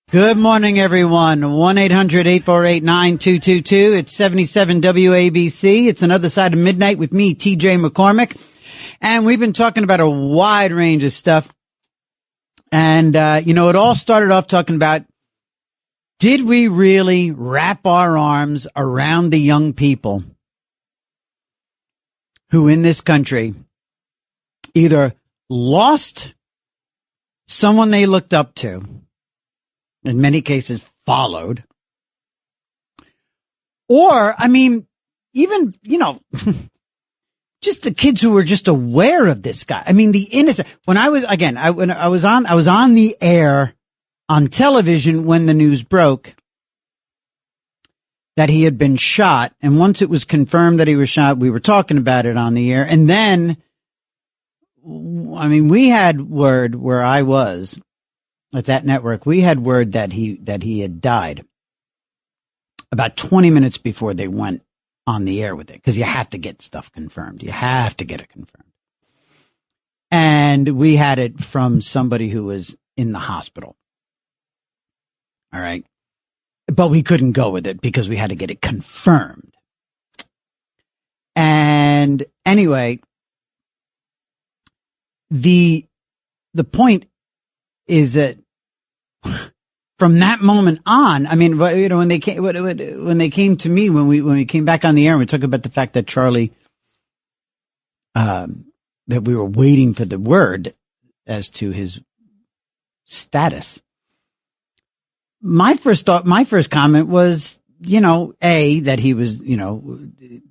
Good morning, everyone. 1-800-848-9222. It's 77 WABC. It's another side of midnight with me, TJ McCormack. And we've been talking about a wide range of stuff. And, it all started off talking about, did we really wrap our arms around the young people who in this country either lost someone they looked up to, in many cases followed, or, even, just the kids who were just aware of this guy. The innocent, when I was on the air on television when the news broke that he had been shot. And once it was confirmed that he was shot, we were talking about it on the air. And then, we had word where I was at that network, we had word that he had died about 20 minutes before they went on the air with it, because you have to get stuff confirmed. You have to get it confirmed. And we had it from somebody who was in the hospital. All right. But we couldn't go with it because we had to get it confirmed. And anyway, the point is that from that moment on, I mean, you know, when they came to me, when we came back on the air and we talked about the fact that Charlie, that we were waiting for the word as to his status. My first comment was, you know, that he was, you know,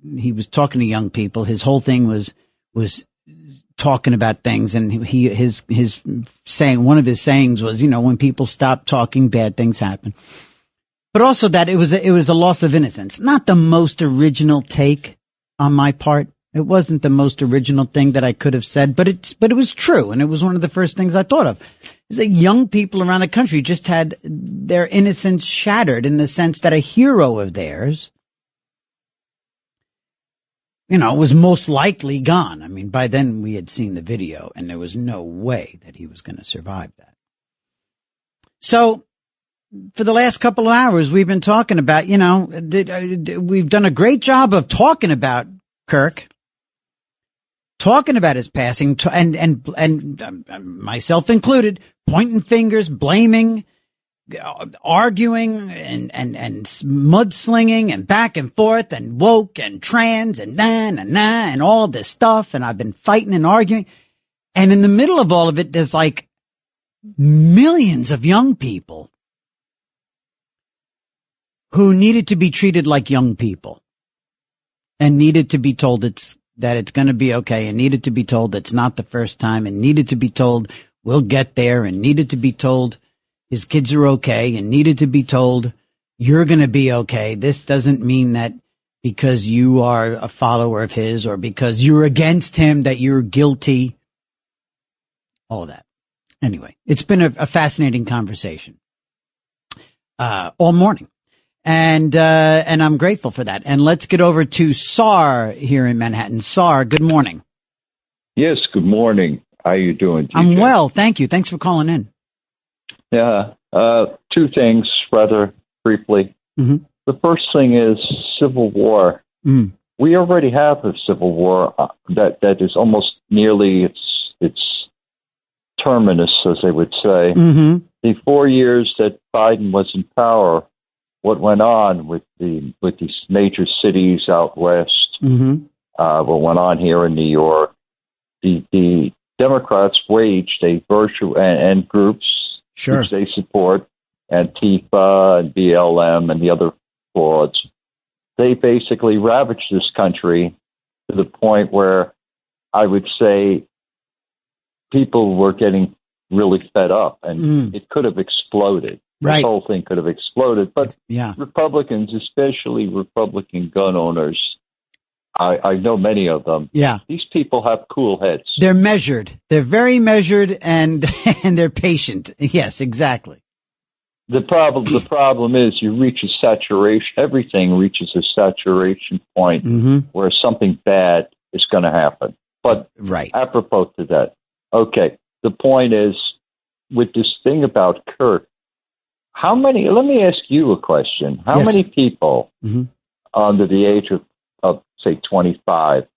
he was talking to young people. His whole thing was talking about things, and his saying, one of his sayings was, you know, when people stop talking, bad things happen. But also that it was a loss of innocence. Not the most original take on my part. It wasn't the most original thing that I could have said, but it was true, and it was one of the first things I thought of. Is that young people around the country just had their innocence shattered in the sense that a hero of theirs, you know, was most likely gone. I mean, by then we had seen the video, and there was no way that he was going to survive that. So for the last couple of hours, we've been talking about, you know, we've done a great job of talking about Kirk, talking about his passing, and myself included, pointing fingers, blaming, arguing, and mudslinging, and back and forth, and woke, and trans, and and all this stuff. And I've been fighting and arguing. And in the middle of all of it, there's like millions of young people who needed to be treated like young people, and needed to be told that it's going to be okay, and needed to be told it's not the first time, and needed to be told we'll get there, and needed to be told his kids are okay, and needed to be told you're going to be okay. This doesn't mean that because you are a follower of his or because you're against him that you're guilty. All of that. Anyway, it's been a fascinating conversation all morning. And I'm grateful for that. And let's get over to Sar here in Manhattan. Sar, good morning. Yes, good morning. How you doing, TJ? I'm well, thank you. Thanks for calling in. Yeah, two things rather briefly. Mm-hmm. The first thing is Civil War. Mm. We already have a Civil War that is almost nearly its terminus, as they would say. Mm-hmm. The 4 years that Biden was in power, what went on with these major cities out west, mm-hmm. What went on here in New York, the Democrats waged a virtue and groups, sure, which they support, Antifa and BLM and the other frauds. They basically ravaged this country to the point where I would say people were getting really fed up, and it could have exploded. Right. This whole thing could have exploded. But yeah. Republicans, especially Republican gun owners, I know many of them. Yeah. These people have cool heads. They're measured. They're very measured, and they're patient. Yes, exactly. The problem is you reach a saturation. Everything reaches a saturation point where something bad is going to happen. But right. Apropos to that, okay, the point is with this thing about Kirk, let me ask you a question. How many people under the age of, say, 25,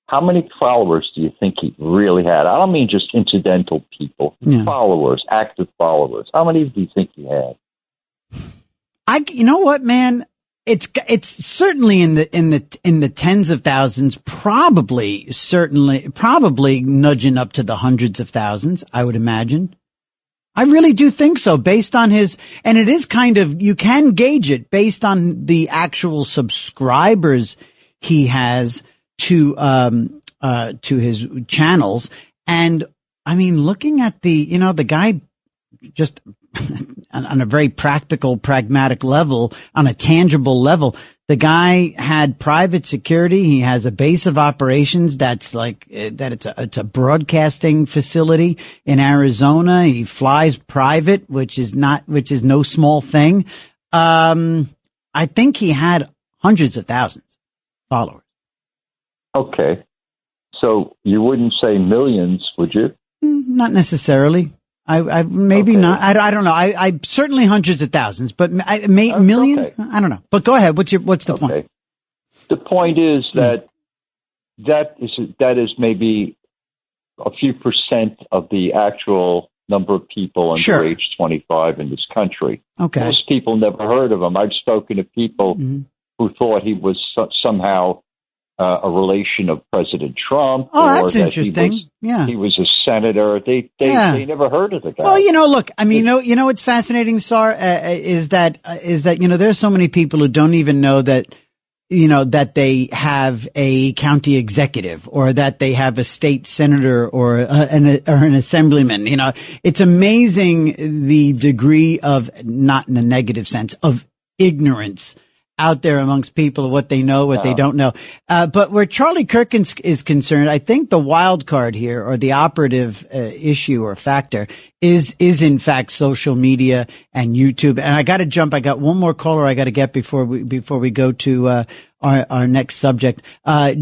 how many followers do you think he really had? I don't mean just incidental people, followers, active followers. How many do you think he had? You know what, man? It's certainly in the tens of thousands, probably nudging up to the hundreds of thousands, I would imagine. I really do think so, based on and it is kind of, you can gauge it based on the actual subscribers he has to his channels. And I mean, looking at the guy just on a very practical, pragmatic level, on a tangible level, the guy had private security. He has a base of operations that's like that. It's a broadcasting facility in Arizona. He flies private, which is no small thing. I think he had hundreds of thousands of followers. Okay. So you wouldn't say millions, would you? Not necessarily. I maybe okay. not. I don't know. I certainly hundreds of thousands, but millions. Okay. I don't know. But go ahead. What's the point? The point is that is maybe a few percent of the actual number of people under age 25 in this country. Okay. Most people never heard of him. I've spoken to people who thought he was somehow a relation of President Trump. Oh, that's interesting. He was a senator. They never heard of the guy. Well, look, I mean, you know what's fascinating, Sar, is that there's so many people who don't even know that they have a county executive or that they have a state senator or an assemblyman. It's amazing the degree of, not in a negative sense, of ignorance out there amongst people of what they know, what they don't know. But where Charlie Kirk is concerned, I think the wild card here, or the operative issue or factor, is in fact social media and YouTube. And I got to jump. I got one more caller I got to get before we go to our next subject.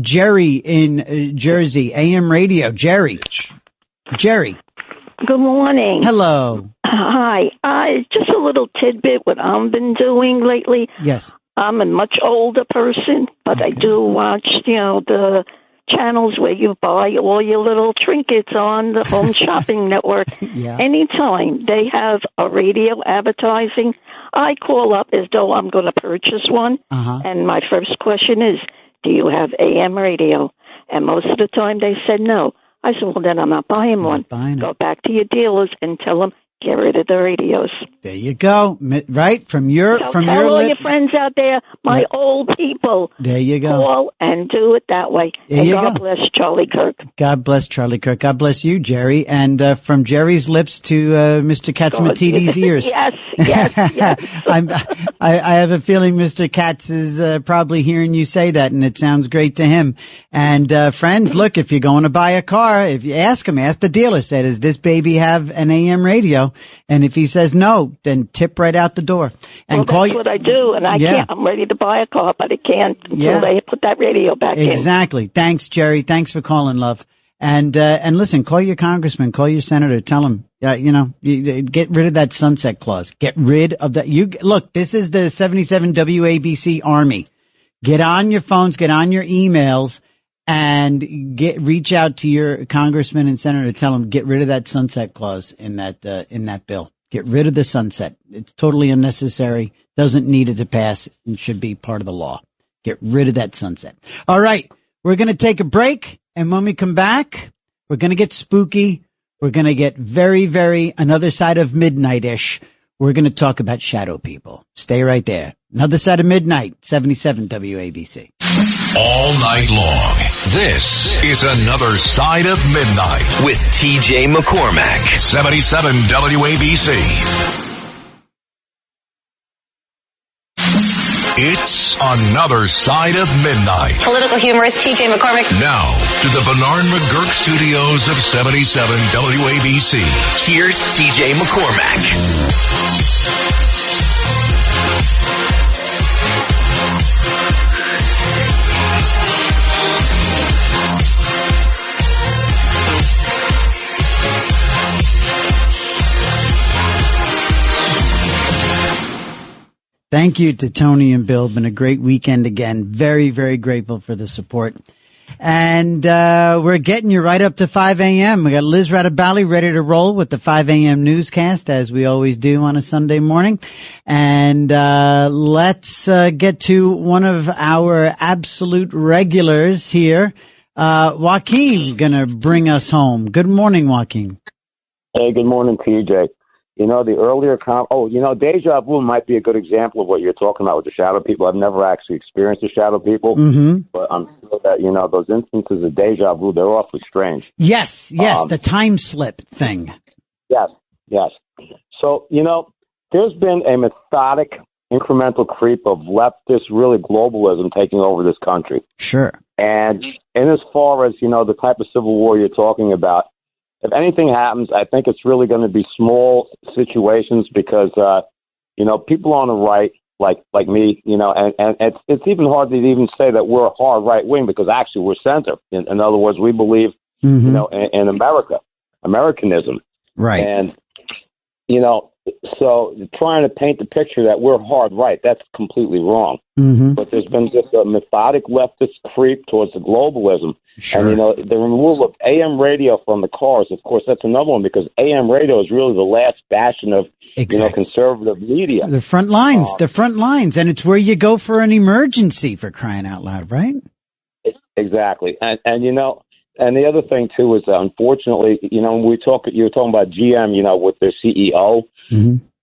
Jerry in Jersey, AM radio. Jerry. Good morning. Hello. Hi. Just a little tidbit what I've been doing lately. Yes. I'm a much older person, but I do watch, the channels where you buy all your little trinkets on the Home Shopping Network. Anytime they have a radio advertising, I call up as though I'm going to purchase one. And my first question is, do you have AM radio? And most of the time they said no. I said, well, then I'm not buying one. Go back to your dealers and tell them, get rid of the radios. There you go. Right? From your tell all your friends out there, my old people. There you go. Call and do it that way. There and you God go. bless Charlie Kirk. God bless Charlie Kirk. God bless you, Jerry. And from Jerry's lips to Mr. Katzmatidis' ears. Yes. I have a feeling Mr. Katz is probably hearing you say that, and it sounds great to him. And friends, look, if you're going to buy a car, if you ask the dealer, say, does this baby have an AM radio? And if he says no, then tip right out the door. And that's what I do, and I can't. I'm ready to buy a car, but I can't until they put that radio back in. Exactly. Thanks, Jerry. Thanks for calling, love. And listen, call your congressman, call your senator, tell him, get rid of that sunset clause. Get rid of that. Look, this is the 77 WABC Army. Get on your phones, get on your emails, and reach out to your congressman and senator, tell them, get rid of that sunset clause in that bill. Get rid of the sunset. It's totally unnecessary. Doesn't need it to pass and should be part of the law. Get rid of that sunset. All right. We're going to take a break. And when we come back, we're going to get spooky. We're going to get very, very another side of midnight-ish. We're going to talk about shadow people. Stay right there. Another side of midnight, 77 WABC. All night long. This is Another Side of Midnight with TJ McCormack. 77 WABC. It's Another Side of Midnight. Political humorist TJ McCormack. Now, to the Bernard McGurk studios of 77 WABC. Here's TJ McCormack. Thank you to Tony and Bill. Been a great weekend again. Very, very grateful for the support. And we're getting you right up to 5 a.m. We got Liz Radabali ready to roll with the 5 a.m. newscast, as we always do on a Sunday morning. And let's get to one of our absolute regulars here. Joaquin gonna bring us home. Good morning, Joaquin. Hey, good morning, TJ. The earlier deja vu might be a good example of what you're talking about with the shadow people. I've never actually experienced the shadow people, but I'm sure that, those instances of deja vu, they're awfully strange. Yes, the time slip thing. Yes. So, there's been a methodic, incremental creep of leftist, really globalism taking over this country. Sure. And as far as, the type of civil war you're talking about, if anything happens, I think it's really going to be small situations because, people on the right, like me, you know, and it's even hard to even say that we're hard right wing because actually we're center. In other words, we believe, you know, in Americanism. Right. And, you know, so trying to paint the picture that we're hard right, that's completely wrong. But there's been just a methodic leftist creep towards the globalism. Sure. And, you know, the removal of AM radio from the cars, of course, that's another one because AM radio is really the last bastion of, you know, conservative media. The front lines. And it's where you go for an emergency, for crying out loud, right? Exactly. And you know, and the other thing, too, is unfortunately, you know, when you were talking about GM, you know, with their CEO,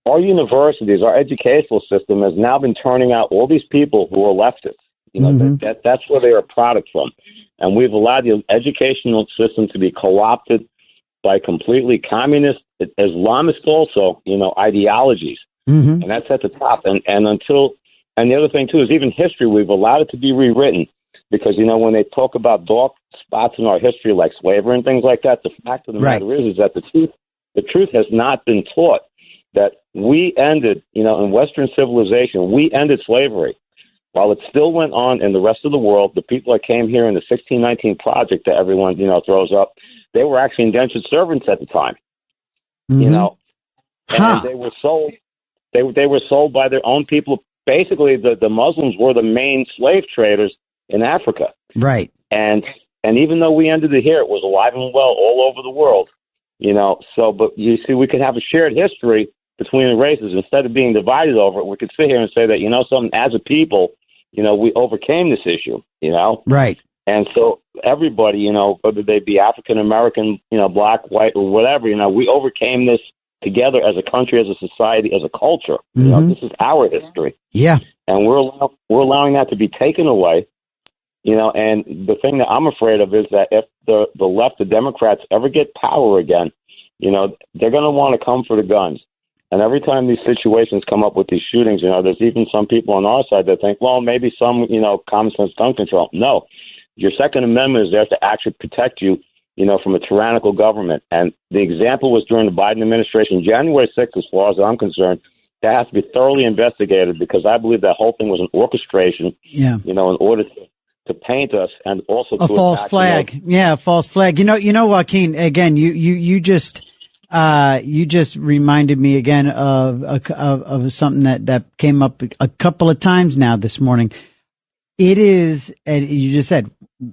our universities, our educational system has now been turning out all these people who are leftists. You know, that's where they are a product from. And we've allowed the educational system to be co-opted by completely communist, Islamist also, you know, ideologies. And that's at the top. And the other thing, too, is even history, we've allowed it to be rewritten. Because, you know, when they talk about dark spots in our history like slavery and things like that, the fact of the matter is that the truth has not been taught. That we ended, you know, in Western civilization, we ended slavery. While it still went on in the rest of the world, the people that came here in the 1619 Project that everyone, you know, throws up, they were actually indentured servants at the time. You know, and they were sold. They were sold by their own people. Basically, the Muslims were the main slave traders in Africa. Right. And even though we ended it here, it was alive and well all over the world. You know, so, but you see, we could have a shared history between the races. Instead of being divided over it, we could sit here and say that, you know, something as a people, you know, we overcame this issue, you know? Right. And so everybody, you know, whether they be African American, you know, black, white, or whatever, you know, we overcame this together as a country, as a society, as a culture. You know, this is our history. Yeah. And we're allowing that to be taken away. You know, and the thing that I'm afraid of is that if the left, the Democrats, ever get power again, you know, they're going to want to come for the guns. And every time these situations come up with these shootings, you know, there's even some people on our side that think, well, maybe some, you know, common sense gun control. No, your Second Amendment is there to actually protect you, you know, from a tyrannical government. And the example was during the Biden administration, January 6th, as far as I'm concerned, that has to be thoroughly investigated because I believe that whole thing was an orchestration, you know, in order to paint us and also a false flag. Yeah, a false flag. You know, Joaquin, again, you just reminded me again of something that came up a couple of times now this morning. It is, and you just said,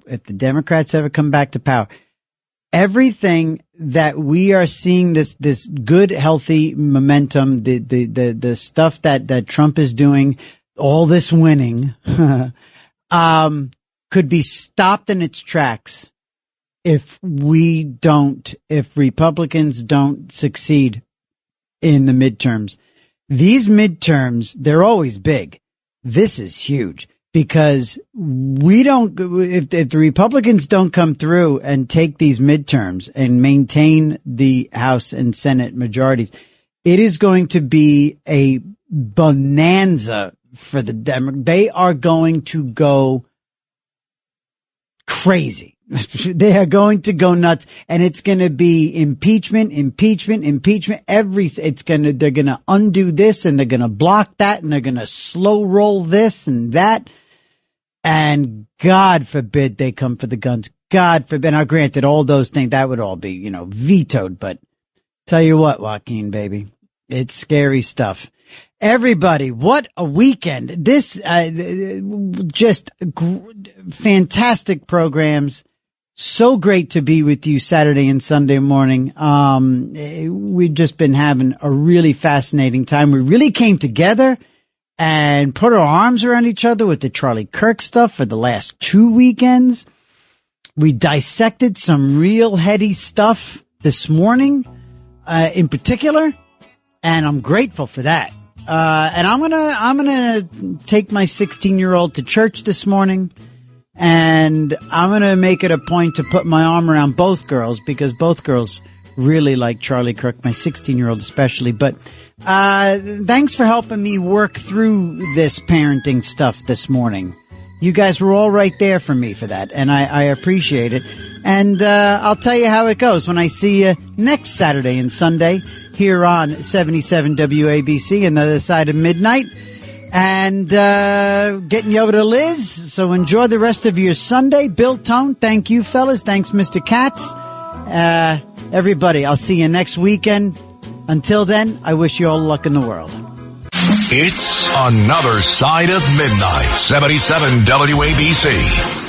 if the Democrats ever come back to power, everything that we are seeing, this good, healthy momentum, the stuff that Trump is doing, all this winning, could be stopped in its tracks if Republicans don't succeed in the midterms. These midterms, they're always big. This is huge because if the Republicans don't come through and take these midterms and maintain the House and Senate majorities, it is going to be a bonanza for the Democrats. They are going to go crazy. They are going to go nuts, and it's going to be impeachment. They're going to undo this, and they're going to block that, and they're going to slow roll this and that. And God forbid they come for the guns. God forbid. Now, granted, all those things, that would all be, you know, vetoed. But tell you what, Joaquin, baby, it's scary stuff. Everybody, what a weekend. This, just fantastic programs. So great to be with you Saturday and Sunday morning. We've just been having a really fascinating time. We really came together and put our arms around each other with the Charlie Kirk stuff for the last 2 weekends. We dissected some real heady stuff this morning, in particular, and I'm grateful for that. And I'm gonna take my 16-year-old to church this morning, and I'm gonna make it a point to put my arm around both girls because both girls really like Charlie Kirk, my 16-year-old especially. But, thanks for helping me work through this parenting stuff this morning. You guys were all right there for me for that, and I appreciate it. And I'll tell you how it goes when I see you next Saturday and Sunday here on 77 WABC and the other side of midnight. and getting you over to Liz. So enjoy the rest of your Sunday. Bill, Tone, thank you, fellas. Thanks, Mr. Katz. Everybody, I'll see you next weekend. Until then, I wish you all luck in the world. It's Another Side of Midnight, 77 WABC.